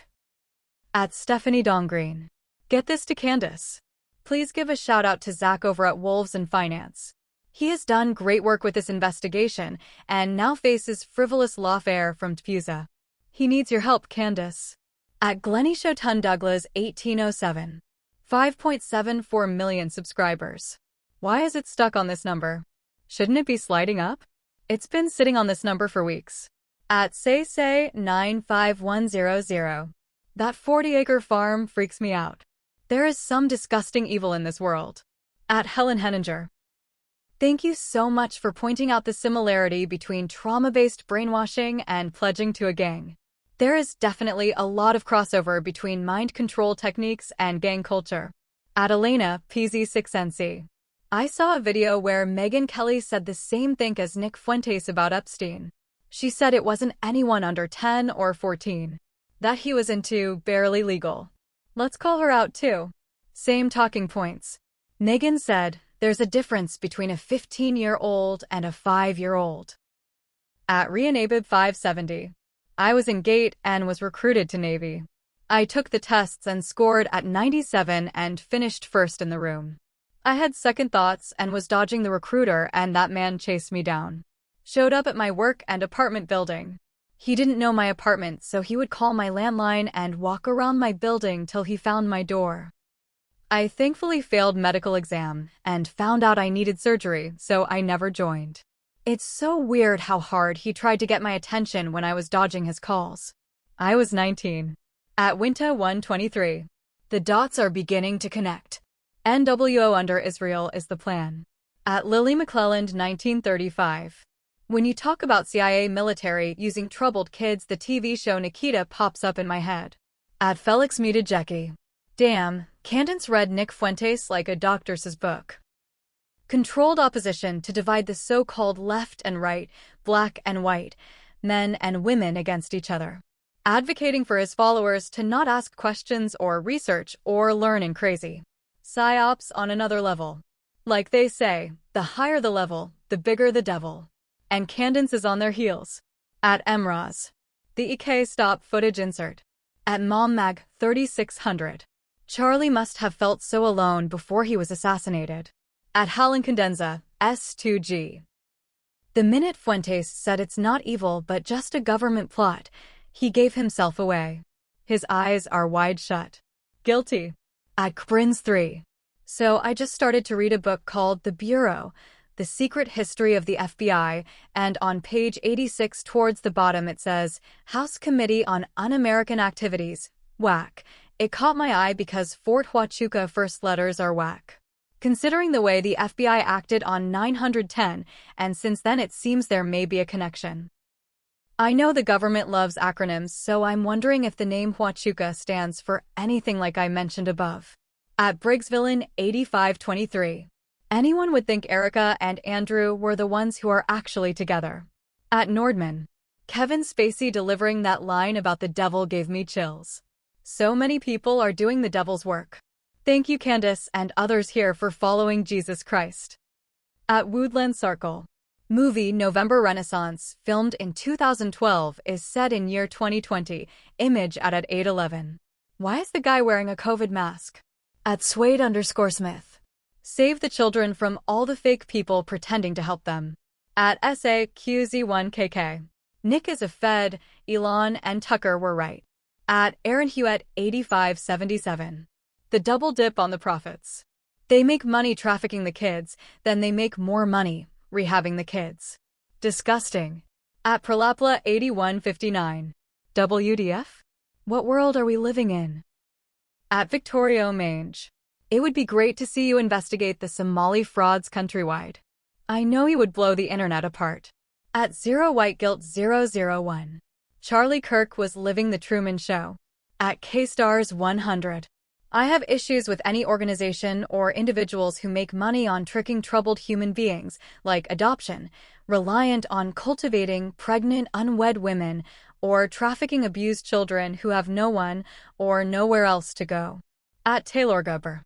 At Stephanie Dongreen. Get this to Candace. Please give a shout out to Zach over at Wolves and Finance. He has done great work with this investigation and now faces frivolous lawfare from PeopleZ. He needs your help, Candace. At Glennie Shotun Douglas 1807. 5.74 million subscribers. Why is it stuck on this number? Shouldn't it be sliding up? It's been sitting on this number for weeks. At Say95100. That 40-acre farm freaks me out. There is some disgusting evil in this world. At Helen Henninger. Thank you so much for pointing out the similarity between trauma-based brainwashing and pledging to a gang. There is definitely a lot of crossover between mind control techniques and gang culture. At Elena, PZ6NC. I saw a video where Megyn Kelly said the same thing as Nick Fuentes about Epstein. She said it wasn't anyone under 10 or 14. That he was into barely legal. Let's call her out too. Same talking points. Megyn said, there's a difference between a 15-year-old and a 5-year-old. At Rianabib 570. I was in GATE and was recruited to Navy. I took the tests and scored at 97 and finished first in the room. I had second thoughts and was dodging the recruiter, and that man chased me down. Showed up at my work and apartment building. He didn't know my apartment, so he would call my landline and walk around my building till he found my door. I thankfully failed medical exam and found out I needed surgery, so I never joined. It's so weird how hard he tried to get my attention when I was dodging his calls. I was 19. At Winta 123. The dots are beginning to connect. NWO under Israel is the plan. At Lily McClelland 1935. When you talk about CIA military using troubled kids, the TV show Nikita pops up in my head. At Felix Mutijecki. Damn, Candace read Nick Fuentes like a doctor's book. Controlled opposition to divide the so-called left and right, black and white, men and women against each other. Advocating for his followers to not ask questions or research or learn in crazy. PsyOps on another level. Like they say, the higher the level, the bigger the devil. And Candace is on their heels. At Emraz. The EK stop footage insert. At MomMag 3600. Charlie must have felt so alone before he was assassinated. At Helen Condenza, S2G. The minute Fuentes said it's not evil but just a government plot, he gave himself away. His eyes are wide shut. Guilty. At Kbrins 3. So I just started to read a book called The Bureau, The Secret History of the FBI, and on page 86 towards the bottom it says, House Committee on Un-American Activities, whack. It caught my eye because Fort Huachuca first letters are whack. Considering the way the FBI acted on 910, and since then it seems there may be a connection. I know the government loves acronyms, so I'm wondering if the name Huachuca stands for anything like I mentioned above. At Briggsvillain 8523. Anyone would think Erica and Andrew were the ones who are actually together. At Nordman. Kevin Spacey delivering that line about the devil gave me chills. So many people are doing the devil's work. Thank you, Candace and others here for following Jesus Christ. At Woodland Circle. Movie November Renaissance, filmed in 2012, is set in year 2020. Image at 8:11. Why is the guy wearing a COVID mask? At Suede_Smith. Save the children from all the fake people pretending to help them. At SAQZ1KK. Nick is a Fed, Elon and Tucker were right. At Aaron Hewitt 8577. The double dip on the profits. They make money trafficking the kids, then they make more money rehabbing the kids. Disgusting. At Pralapla 8159. WDF? What world are we living in? At Victorio Mange. It would be great to see you investigate the Somali frauds countrywide. I know you would blow the internet apart. At Zero White Guilt 001. Charlie Kirk was living the Truman Show. At KStars 100. I have issues with any organization or individuals who make money on tricking troubled human beings, like adoption, reliant on cultivating pregnant, unwed women, or trafficking abused children who have no one or nowhere else to go. At Taylor Gubber.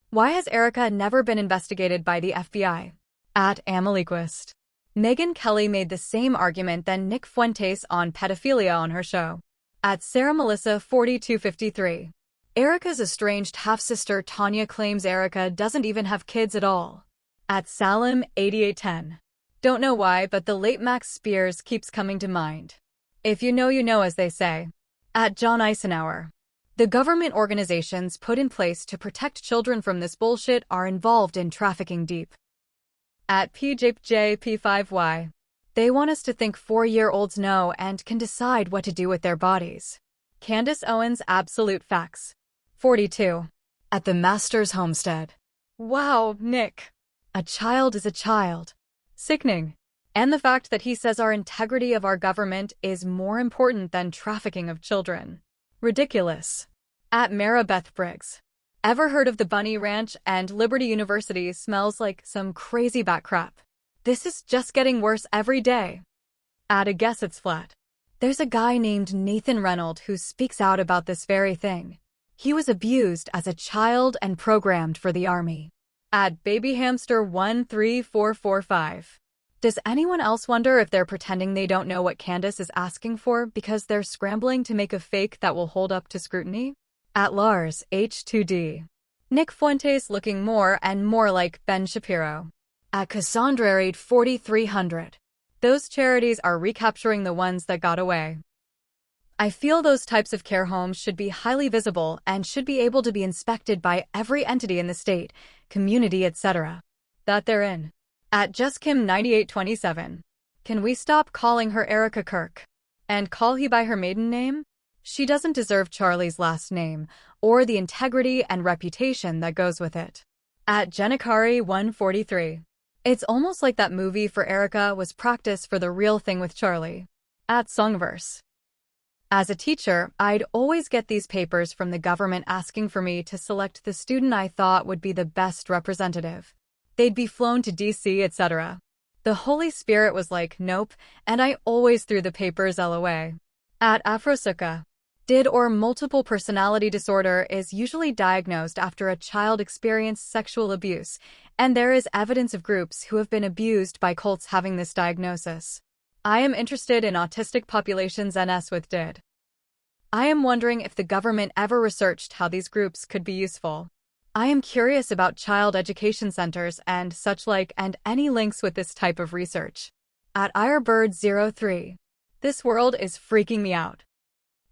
Why has Erica never been investigated by the FBI? At Ameliquist. Megyn Kelly made the same argument than Nick Fuentes on pedophilia on her show. At Sarah Melissa 4253. Erica's estranged half-sister Tanya claims Erica doesn't even have kids at all. At Salim 8810. Don't know why, but the late Max Spears keeps coming to mind. If you know, as they say. At John Eisenhower. The government organizations put in place to protect children from this bullshit are involved in trafficking deep. At PJP5Y. They want us to think 4-year-olds know and can decide what to do with their bodies. Candace Owens Absolute Facts. 42. At the Master's Homestead. Wow, Nick. A child is a child. Sickening. And the fact that he says our integrity of our government is more important than trafficking of children. Ridiculous. At Mara Beth Briggs. Ever heard of the Bunny Ranch and Liberty University smells like some crazy bat crap? This is just getting worse every day. At I Guess It's Flat. There's a guy named Nathan Reynolds who speaks out about this very thing. He was abused as a child and programmed for the army. At Babyhamster 13445. Does anyone else wonder if they're pretending they don't know what Candace is asking for because they're scrambling to make a fake that will hold up to scrutiny? At Lars H2D. Nick Fuentes looking more and more like Ben Shapiro. At Cassandra 4300. Those charities are recapturing the ones that got away. I feel those types of care homes should be highly visible and should be able to be inspected by every entity in the state, community, etc. that they're in. At JustKim9827. Can we stop calling her Erica Kirk? And call he by her maiden name? She doesn't deserve Charlie's last name, or the integrity and reputation that goes with it. At Jennikari143. It's almost like that movie for Erica was practice for the real thing with Charlie. At Songverse. As a teacher, I'd always get these papers from the government asking for me to select the student I thought would be the best representative. They'd be flown to DC, etc. The Holy Spirit was like, nope, and I always threw the papers LOA. At Afrosuka. Did or multiple personality disorder is usually diagnosed after a child experienced sexual abuse, and there is evidence of groups who have been abused by cults having this diagnosis. I am interested in autistic populations NS with DID. I am wondering if the government ever researched how these groups could be useful. I am curious about child education centers and such like and any links with this type of research. At Irebird03. This world is freaking me out.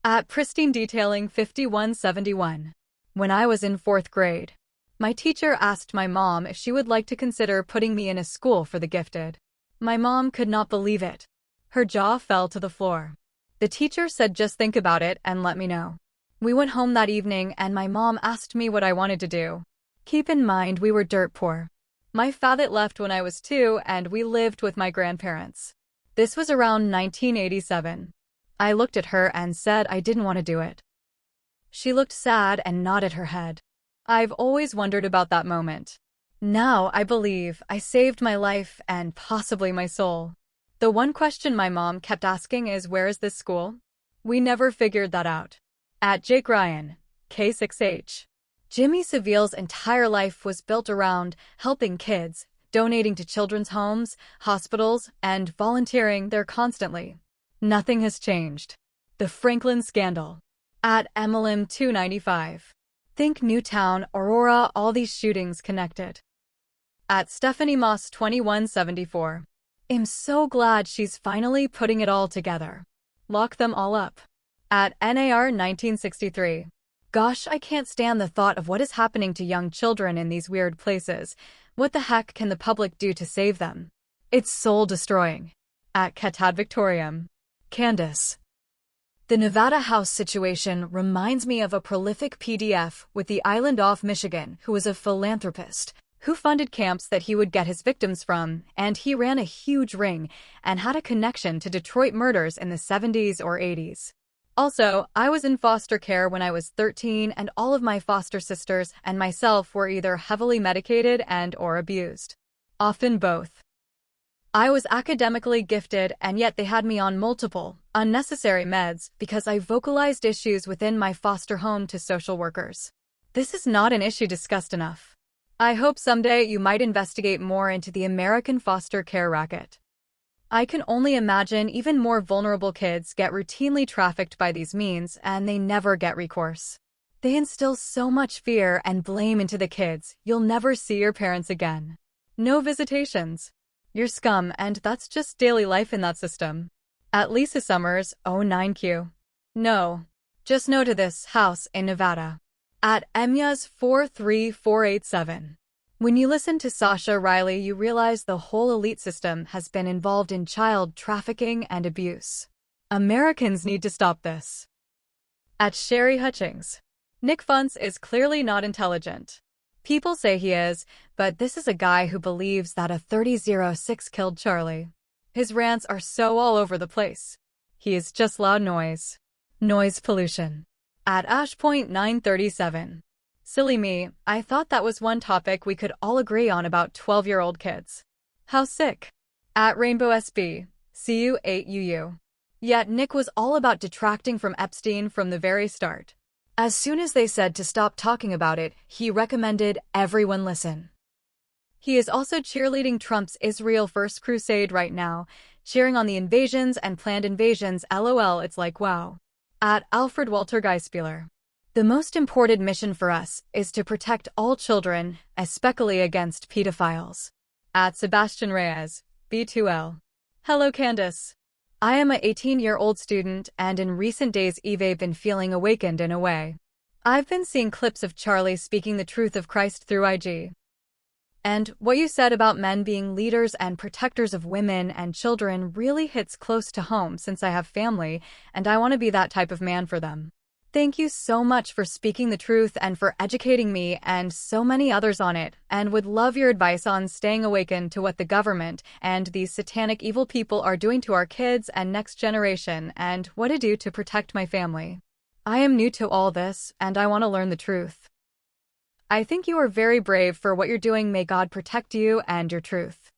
At Pristine Detailing 5171. When I was in 4th grade, my teacher asked my mom if she would like to consider putting me in a school for the gifted. My mom could not believe it. Her jaw fell to the floor. The teacher said just think about it and let me know. We went home that evening and my mom asked me what I wanted to do. Keep in mind we were dirt poor. My father left when I was 2 and we lived with my grandparents. This was around 1987. I looked at her and said I didn't want to do it. She looked sad and nodded her head. I've always wondered about that moment. Now I believe I saved my life and possibly my soul. The one question my mom kept asking is, where is this school? We never figured that out. At Jake Ryan, K6H. Jimmy Savile's entire life was built around helping kids, donating to children's homes, hospitals, and volunteering there constantly. Nothing has changed. The Franklin Scandal. At MLM295. Think Newtown, Aurora, all these shootings connected. At Stephanie Moss 2174. I'm so glad she's finally putting it all together. Lock them all up. At NAR 1963. Gosh, I can't stand the thought of what is happening to young children in these weird places. What the heck can the public do to save them? It's soul-destroying. At Catad Victorium. Candace. The Nevada house situation reminds me of a prolific PDF with the island off Michigan who was a philanthropist who funded camps that he would get his victims from, and he ran a huge ring and had a connection to Detroit murders in the 70s or 80s. Also, I was in foster care when I was 13, and all of my foster sisters and myself were either heavily medicated and/or abused. Often both. I was academically gifted, and yet they had me on multiple, unnecessary meds because I vocalized issues within my foster home to social workers. This is not an issue discussed enough. I hope someday you might investigate more into the American foster care racket. I can only imagine even more vulnerable kids get routinely trafficked by these means, and they never get recourse. They instill so much fear and blame into the kids, you'll never see your parents again. No visitations. You're scum, and that's just daily life in that system. At Lisa Summers, 09Q. No. Just no to this house in Nevada. At Emyas 43487. When you listen to Sasha Riley, you realize the whole elite system has been involved in child trafficking and abuse. Americans need to stop this. At Sherry Hutchings. Nick Funtz is clearly not intelligent. People say he is, but this is a guy who believes that a 3006 killed Charlie. His rants are so all over the place. He is just loud noise. Noise pollution. At Ashpoint 937. Silly me, I thought that was one topic we could all agree on about 12-year-old kids. How sick. At Rainbow SB. CU8UU. Yet Nick was all about detracting from Epstein from the very start. As soon as they said to stop talking about it, he recommended everyone listen. He is also cheerleading Trump's Israel First Crusade right now, cheering on the invasions and planned invasions. LOL, it's like wow. At Alfred Walter Geispieler. The most important mission for us is to protect all children, especially against pedophiles. At Sebastian Reyes, B2L. Hello, Candace. I am a 18-year-old student, and in recent days I've been feeling awakened in a way. I've been seeing clips of Charlie speaking the truth of Christ through IG. And what you said about men being leaders and protectors of women and children really hits close to home since I have family, and I want to be that type of man for them. Thank you so much for speaking the truth and for educating me and so many others on it, and would love your advice on staying awakened to what the government and these satanic evil people are doing to our kids and next generation, and what to do to protect my family. I am new to all this, and I want to learn the truth. I think you are very brave for what you're doing. May God protect you and your truth.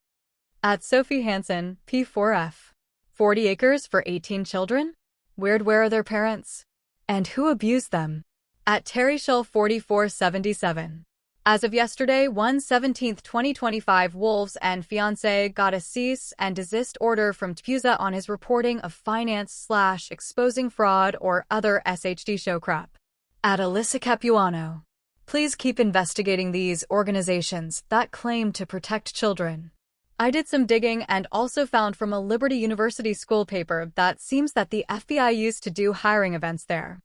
At Sophie Hansen, P4F. 40 acres for 18 children? Weird. Where are their parents? And who abused them? At Terry Shull 4477. As of yesterday, 1/17/2025, Wolves and fiancé got a cease and desist order from PeopleZ on his reporting of finance/exposing fraud or other SHD show crap. At Alyssa Capuano. Please keep investigating these organizations that claim to protect children. I did some digging and also found from a Liberty University school paper that seems that the FBI used to do hiring events there.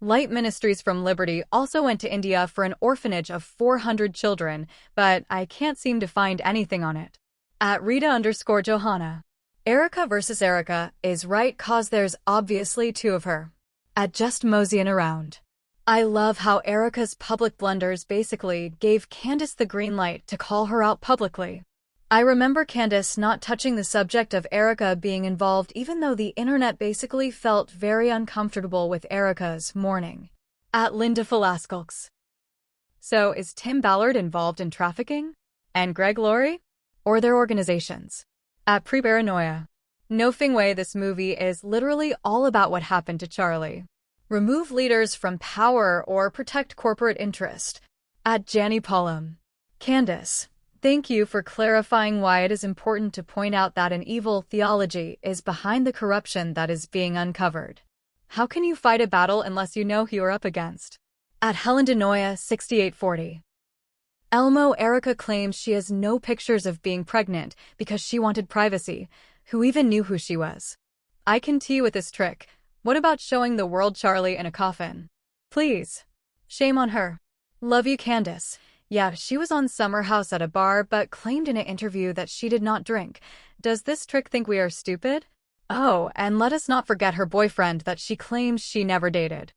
Light Ministries from Liberty also went to India for an orphanage of 400 children, but I can't seem to find anything on it. At Rita_Johanna. Erica versus Erica is right cause there's obviously two of her. At Just Moseying Around. I love how Erica's public blunders basically gave Candace the green light to call her out publicly. I remember Candace not touching the subject of Erica being involved even though the internet basically felt very uncomfortable with Erica's mourning. At Linda Velasquez. So is Tim Ballard involved in trafficking? And Greg Laurie? Or their organizations? At Pre-Paranoia. No fing way, this movie is literally all about what happened to Charlie. Remove leaders from power or protect corporate interest. At Janny Pollum. Candace. Thank you for clarifying why it is important to point out that an evil theology is behind the corruption that is being uncovered. How can you fight a battle unless you know who you're up against? At Helen Denoya, 6840. Elmo Erica claims she has no pictures of being pregnant because she wanted privacy. Who even knew who she was? I can tee with this trick. What about showing the world Charlie in a coffin? Please. Shame on her. Love you, Candace. Yeah, she was on Summer House at a bar but claimed in an interview that she did not drink. Does this trick think we are stupid? Oh, and let us not forget her boyfriend that she claims she never dated.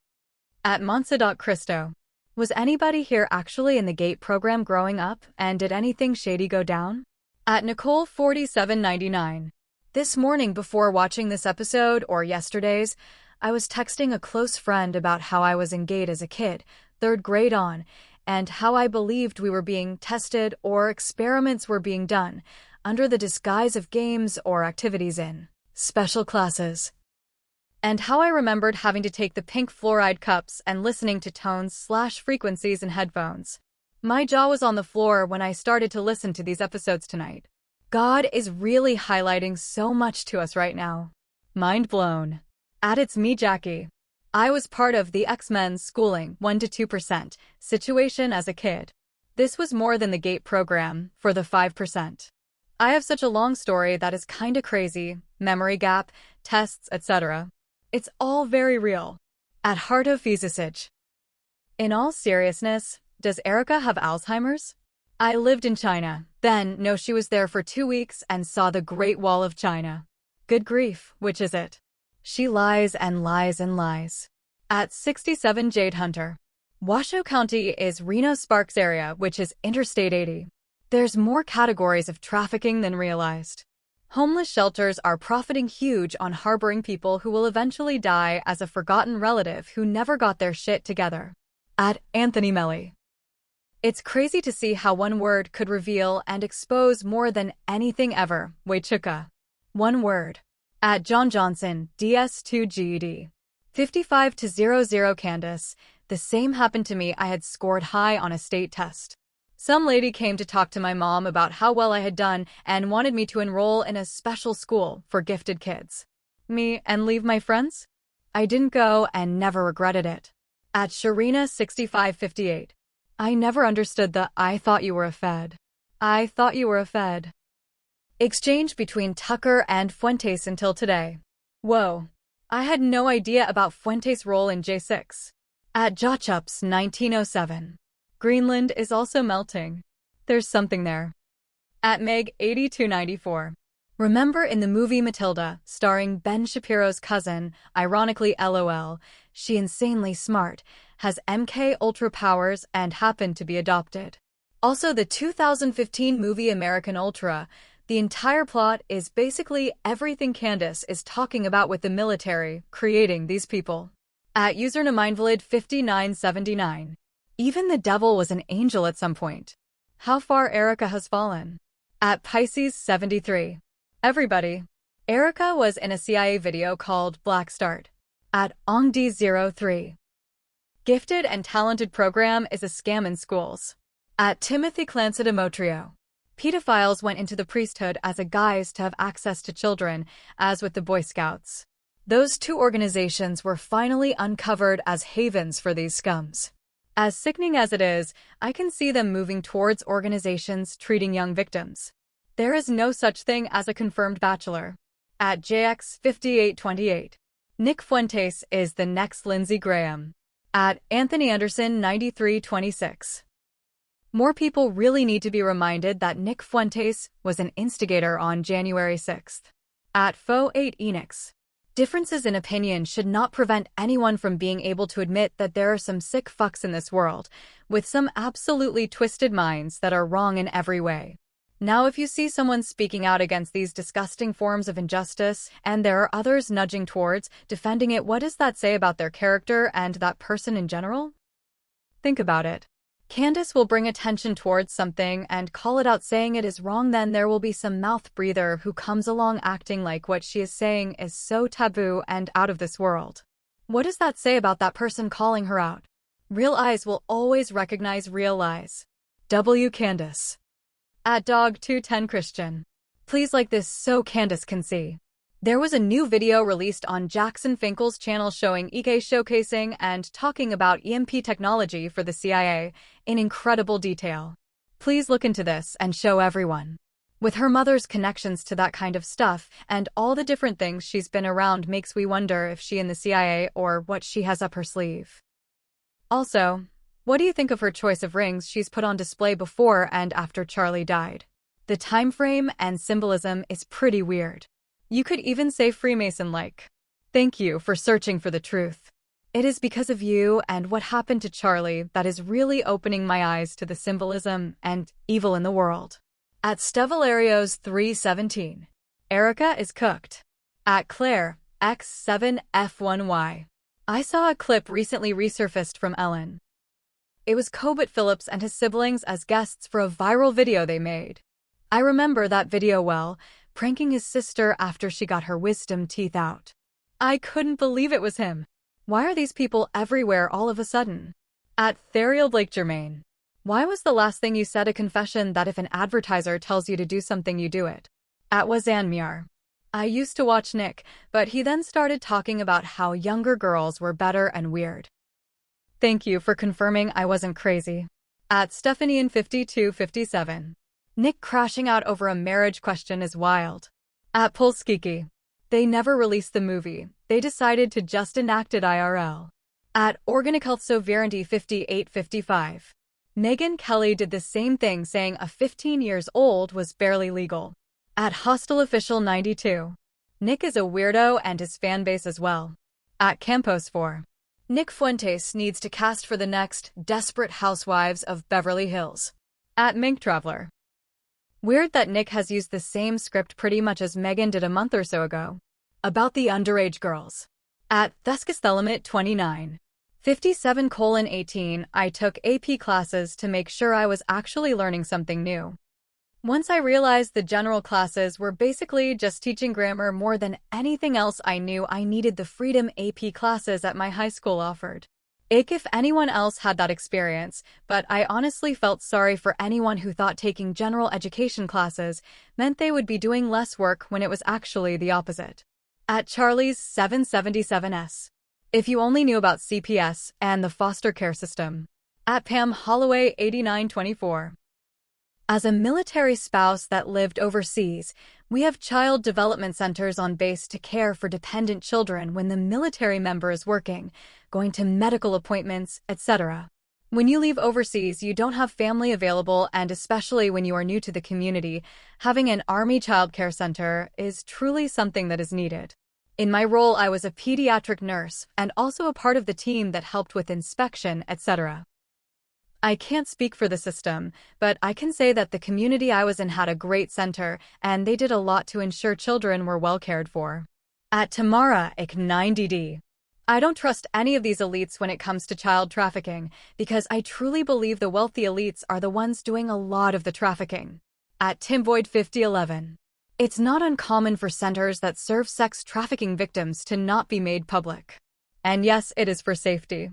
At Monsa.Cristo. Was anybody here actually in the GATE program growing up, and did anything shady go down? At Nicole4799. This morning before watching this episode, or yesterday's, I was texting a close friend about how I was in GATE as a kid, 3rd grade on, and how I believed we were being tested or experiments were being done, under the disguise of games or activities in special classes. And how I remembered having to take the pink fluoride cups and listening to tones/frequencies in headphones. My jaw was on the floor when I started to listen to these episodes tonight. God is really highlighting so much to us right now. Mind blown. At It's Me, Jackie. I was part of the X-Men's schooling 1 to 2% situation as a kid. This was more than the GATE program for the 5%. I have such a long story that is kinda crazy, memory gap, tests, etc. It's all very real. At Heart of Physicage. In all seriousness, does Erica have Alzheimer's? I lived in China, then know she was there for 2 weeks and saw the Great Wall of China. Good grief, which is it? She lies and lies and lies. At 67 Jade Hunter. Washoe County is Reno Sparks area, which is Interstate 80. There's more categories of trafficking than realized. Homeless shelters are profiting huge on harboring people who will eventually die as a forgotten relative who never got their shit together. At Anthony Melly. It's crazy to see how one word could reveal and expose more than anything ever. Huachuca. One word. At John Johnson, DS2GED. 55-00 Candace. The same happened to me. I had scored high on a state test. Some lady came to talk to my mom about how well I had done and wanted me to enroll in a special school for gifted kids. Me and leave my friends? I didn't go and never regretted it. At Sharina 6558. I never understood the I thought you were a Fed. I thought you were a Fed. Exchange between Tucker and Fuentes until today. Whoa. I had no idea about Fuentes' role in J6. At Jochups 1907. Greenland is also melting. There's something there. At Meg 8294. Remember in the movie Matilda, starring Ben Shapiro's cousin, ironically LOL, she insanely smart, has MK Ultra powers and happened to be adopted. Also the 2015 movie American Ultra, the entire plot is basically everything Candace is talking about with the military, creating these people. At usernameinvalid5979. Even the devil was an angel at some point. How far Erica has fallen. At Pisces 73. Everybody. Erica was in a CIA video called Black Start. At OngD03. Gifted and talented program is a scam in schools. At Timothy Clancet Emotrio. Pedophiles went into the priesthood as a guise to have access to children, as with the Boy Scouts. Those two organizations were finally uncovered as havens for these scums. As sickening as it is, I can see them moving towards organizations treating young victims. There is no such thing as a confirmed bachelor. At JX5828. Nick Fuentes is the next Lindsey Graham. At Anthony Anderson 9326. More people really need to be reminded that Nick Fuentes was an instigator on January 6th. At Fo8 Enix. Differences in opinion should not prevent anyone from being able to admit that there are some sick fucks in this world, with some absolutely twisted minds that are wrong in every way. Now if you see someone speaking out against these disgusting forms of injustice, and there are others nudging towards defending it, what does that say about their character and that person in general? Think about it. Candace will bring attention towards something and call it out saying it is wrong, then there will be some mouth breather who comes along acting like what she is saying is so taboo and out of this world. What does that say about that person calling her out? Real eyes will always recognize real lies. W. Candace. At Dog210 Christian. Please like this so Candace can see. There was a new video released on Jackson Finkel's channel showing EK showcasing and talking about EMP technology for the CIA in incredible detail. Please look into this and show everyone. With her mother's connections to that kind of stuff and all the different things she's been around makes we wonder if she in the CIA or what she has up her sleeve. Also, what do you think of her choice of rings she's put on display before and after Charlie died? The time frame and symbolism is pretty weird. You could even say Freemason-like. Thank you for searching for the truth. It is because of you and what happened to Charlie that is really opening my eyes to the symbolism and evil in the world. At Stevalarios 317. Erica is cooked. At Claire, X7F1Y. I saw a clip recently resurfaced from Ellen. It was Colbert Phillips and his siblings as guests for a viral video they made. I remember that video well, pranking his sister after she got her wisdom teeth out. I couldn't believe it was him. Why are these people everywhere all of a sudden? At Theriel Blake Germain. Why was the last thing you said a confession that if an advertiser tells you to do something you do it? At Wazanmiar. I used to watch Nick, but he then started talking about how younger girls were better and weird. Thank you for confirming I wasn't crazy. At Stephanian5257. Nick crashing out over a marriage question is wild. At Polskiki. They never released the movie. They decided to just enact it IRL. At Organicultsovereignty 5855. Megyn Kelly did the same thing saying a 15 years old was barely legal. At Hostile Official 92. Nick is a weirdo and his fanbase as well. At Campos 4. Nick Fuentes needs to cast for the next Desperate Housewives of Beverly Hills. At Mink Traveler. Weird that Nick has used the same script pretty much as Megyn did a month or so ago. About the underage girls. At Theskisthelimit 29. 57:18 I took AP classes to make sure I was actually learning something new. Once I realized the general classes were basically just teaching grammar more than anything else, I knew I needed the freedom AP classes at my high school offered. If anyone else had that experience, but I honestly felt sorry for anyone who thought taking general education classes meant they would be doing less work when it was actually the opposite. At Charlie's 777S. If you only knew about CPS and the foster care system. At Pam Holloway 8924. As a military spouse that lived overseas, we have child development centers on base to care for dependent children when the military member is working, going to medical appointments, etc. When you leave overseas, you don't have family available, and especially when you are new to the community, having an Army child care center is truly something that is needed. In my role, I was a pediatric nurse and also a part of the team that helped with inspection, etc. I can't speak for the system, but I can say that the community I was in had a great center, and they did a lot to ensure children were well cared for. At Tamara Ik 9DD. I don't trust any of these elites when it comes to child trafficking, because I truly believe the wealthy elites are the ones doing a lot of the trafficking. At Timvoid 5011. It's not uncommon for centers that serve sex trafficking victims to not be made public. And yes, it is for safety.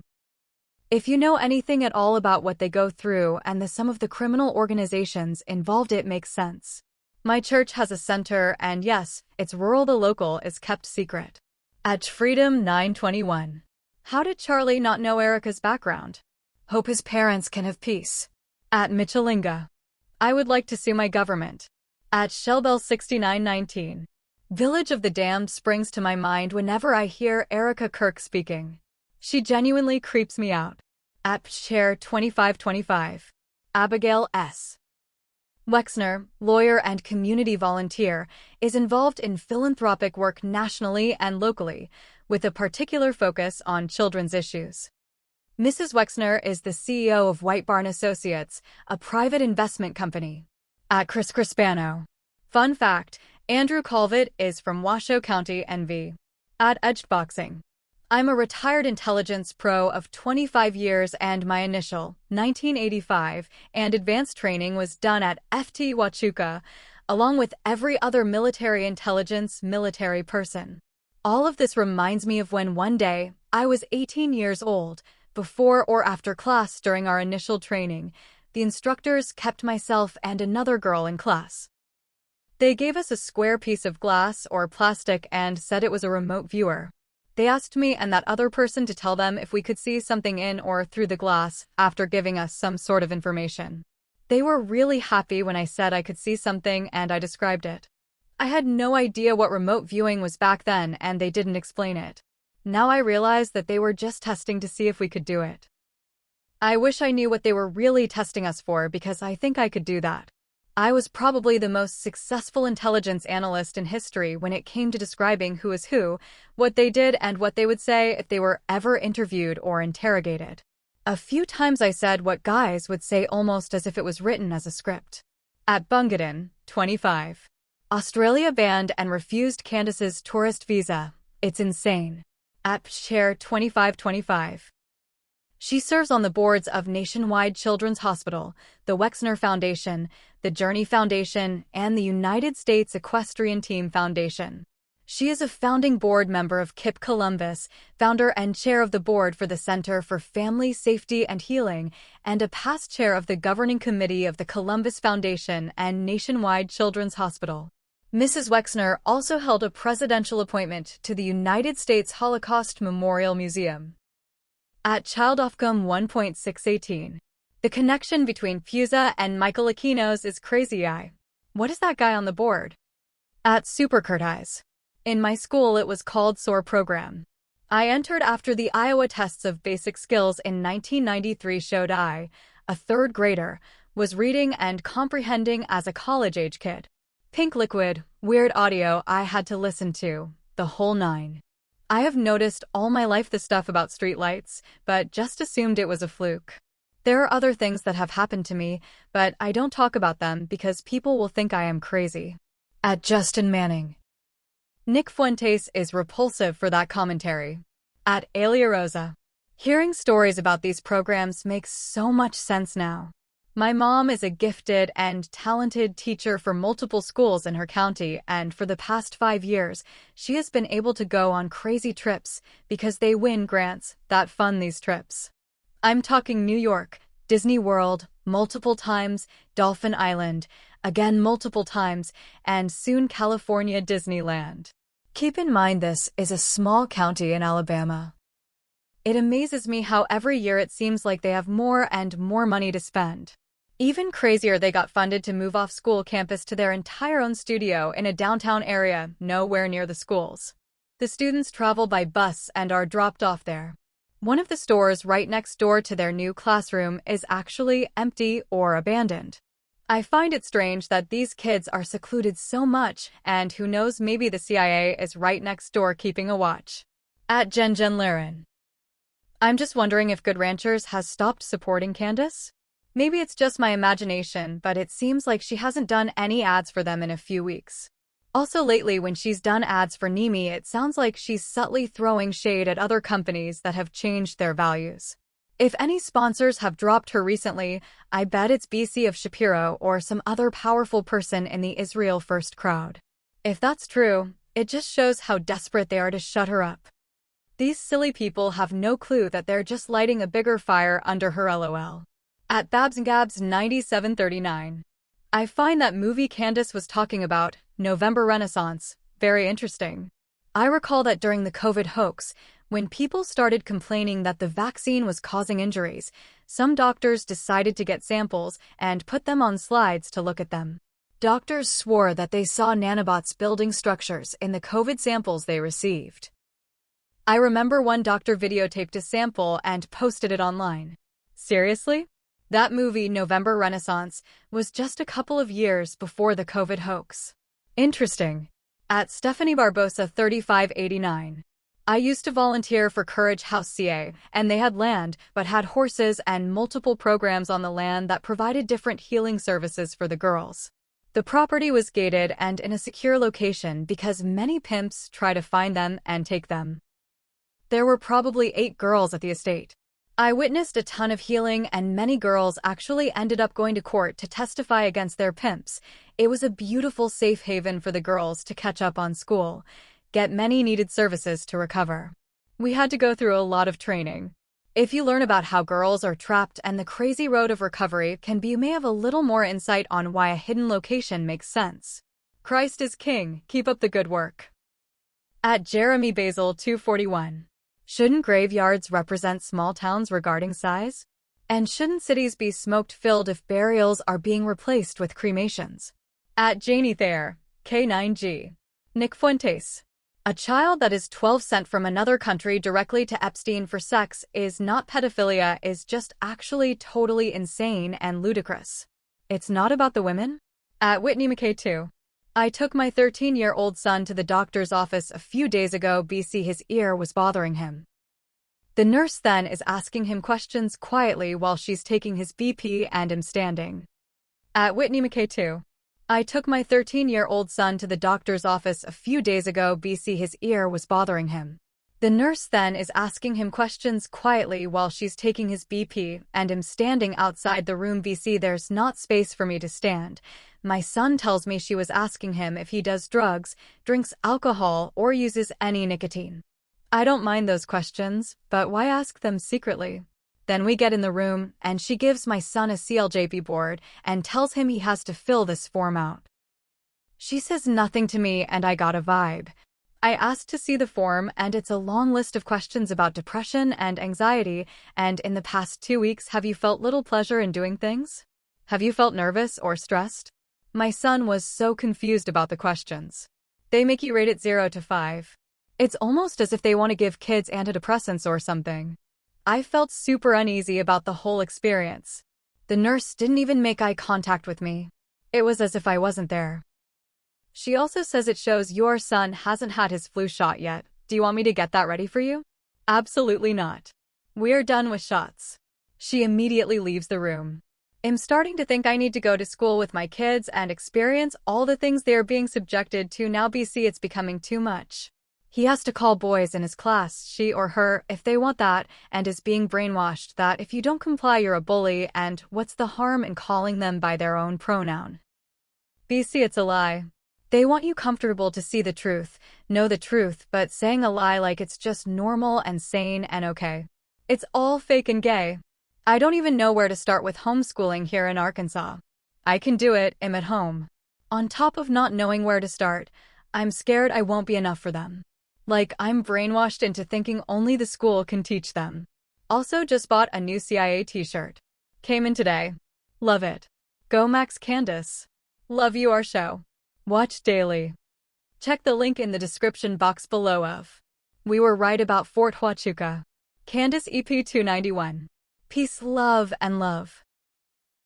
If you know anything at all about what they go through and the sum of the criminal organizations involved, it makes sense. My church has a center, and yes, it's rural. The local is kept secret. At Freedom 921. How did Charlie not know Erica's background? Hope his parents can have peace. At Michelinga. I would like to sue my government. At Shellbell 6919. Village of the Damned springs to my mind whenever I hear Erica Kirk speaking. She genuinely creeps me out. At Chair 2525. Abigail S. Wexner, lawyer and community volunteer, is involved in philanthropic work nationally and locally, with a particular focus on children's issues. Mrs. Wexner is the CEO of White Barn Associates, a private investment company. At Chris Crispano. Fun fact, Andrew Colvett is from Washoe County, NV. At Edged Boxing. I'm a retired intelligence pro of 25 years, and my initial, 1985, and advanced training was done at FT Huachuca, along with every other military intelligence military person. All of this reminds me of when one day, I was 18 years old, before or after class during our initial training, the instructors kept myself and another girl in class. They gave us a square piece of glass or plastic and said it was a remote viewer. They asked me and that other person to tell them if we could see something in or through the glass after giving us some sort of information. They were really happy when I said I could see something and I described it. I had no idea what remote viewing was back then and they didn't explain it. Now I realize that they were just testing to see if we could do it. I wish I knew what they were really testing us for because I think I could do that. I was probably the most successful intelligence analyst in history when it came to describing who is who, what they did, and what they would say if they were ever interviewed or interrogated. A few times I said what guys would say almost as if it was written as a script. At Bungadan, 25. Australia banned and refused Candace's tourist visa. It's insane. At Chair 2525. She serves on the boards of Nationwide Children's Hospital, the Wexner Foundation, the Journey Foundation, and the United States Equestrian Team Foundation. She is a founding board member of KIP Columbus, founder and chair of the board for the Center for Family Safety and Healing, and a past chair of the governing committee of the Columbus Foundation and Nationwide Children's Hospital. Mrs. Wexner also held a presidential appointment to the United States Holocaust Memorial Museum. At Childofcom 1.618. The connection between Fusa and Michael Aquino's is crazy. What is that guy on the board? At Supercurtize. In my school it was called SOAR program. I entered after the Iowa tests of basic skills in 1993 showed I, a third grader, was reading and comprehending as a college-age kid. Pink liquid, weird audio I had to listen to, the whole nine. I have noticed all my life the stuff about streetlights, but just assumed it was a fluke. There are other things that have happened to me, but I don't talk about them because people will think I am crazy. At Justin Manning. Nick Fuentes is repulsive for that commentary. At Alia Rosa. Hearing stories about these programs makes so much sense now. My mom is a gifted and talented teacher for multiple schools in her county, and for the past 5 years, she has been able to go on crazy trips because they win grants that fund these trips. I'm talking New York, Disney World, multiple times, Dolphin Island, again multiple times, and soon California Disneyland. Keep in mind this is a small county in Alabama. It amazes me how every year it seems like they have more and more money to spend. Even crazier, they got funded to move off school campus to their entire own studio in a downtown area nowhere near the schools. The students travel by bus and are dropped off there. One of the stores right next door to their new classroom is actually empty or abandoned. I find it strange that these kids are secluded so much, and who knows, maybe the CIA is right next door keeping a watch. At Jen Laren. I'm just wondering if Good Ranchers has stopped supporting Candace? Maybe it's just my imagination, but it seems like she hasn't done any ads for them in a few weeks. Also lately, when she's done ads for Nimi, it sounds like she's subtly throwing shade at other companies that have changed their values. If any sponsors have dropped her recently, I bet it's BC of Shapiro or some other powerful person in the Israel First crowd. If that's true, it just shows how desperate they are to shut her up. These silly people have no clue that they're just lighting a bigger fire under her LOL. At Babs&Gabs 9739. I find that movie Candace was talking about, November Renaissance, very interesting. I recall that during the COVID hoax, when people started complaining that the vaccine was causing injuries, some doctors decided to get samples and put them on slides to look at them. Doctors swore that they saw nanobots building structures in the COVID samples they received. I remember one doctor videotaped a sample and posted it online. Seriously? That movie, November Renaissance, was just a couple of years before the COVID hoax. Interesting. At Stephanie Barbosa 3589. I used to volunteer for Courage House CA, and they had land, but had horses and multiple programs on the land that provided different healing services for the girls. The property was gated and in a secure location because many pimps try to find them and take them. There were probably 8 girls at the estate. I witnessed a ton of healing, and many girls actually ended up going to court to testify against their pimps. It was a beautiful safe haven for the girls to catch up on school, get many needed services to recover. We had to go through a lot of training. If you learn about how girls are trapped and the crazy road of recovery can be, you may have a little more insight on why a hidden location makes sense. Christ is King, keep up the good work. At Jeremy Basil 241. Shouldn't graveyards represent small towns regarding size? And shouldn't cities be smoke-filled if burials are being replaced with cremations? At Janie Thayer, K9G. Nick Fuentes. A child that is 12 sent from another country directly to Epstein for sex is not pedophilia, is just actually totally insane and ludicrous. It's not about the women? At Whitney McKay 2. I took my 13-year-old son to the doctor's office a few days ago BC. His ear was bothering him. The nurse then is asking him questions quietly while she's taking his BP and him standing. At Whitney McKay 2. I took my 13-year-old son to the doctor's office a few days ago BC. His ear was bothering him. The nurse then is asking him questions quietly while she's taking his BP and him standing outside the room BC. There's not space for me to stand. My son tells me she was asking him if he does drugs, drinks alcohol, or uses any nicotine. I don't mind those questions, but why ask them secretly? Then we get in the room, and she gives my son a CLJP board and tells him he has to fill this form out. She says nothing to me and I got a vibe. I asked to see the form and it's a long list of questions about depression and anxiety, and in the past 2 weeks have you felt little pleasure in doing things? Have you felt nervous or stressed? My son was so confused about the questions. They make you rate it 0 to 5. It's almost as if they want to give kids antidepressants or something. I felt super uneasy about the whole experience. The nurse didn't even make eye contact with me. It was as if I wasn't there. She also says it shows your son hasn't had his flu shot yet. Do you want me to get that ready for you? Absolutely not. We're done with shots. She immediately leaves the room. I'm starting to think I need to go to school with my kids and experience all the things they are being subjected to now BC. It's becoming too much. He has to call boys in his class, she or her, if they want that, and is being brainwashed that if you don't comply you're a bully, and what's the harm in calling them by their own pronoun? BC, it's a lie. They want you comfortable to see the truth, know the truth, but saying a lie like it's just normal and sane and okay. It's all fake and gay. I don't even know where to start with homeschooling here in Arkansas. I can do it, I'm at home. On top of not knowing where to start, I'm scared I won't be enough for them. Like I'm brainwashed into thinking only the school can teach them. Also just bought a new CIA t-shirt. Came in today. Love it. Go Max Candace. Love you our show. Watch daily. Check the link in the description box below of We Were Right About Fort Huachuca. Candace EP 291. Peace, love, and love.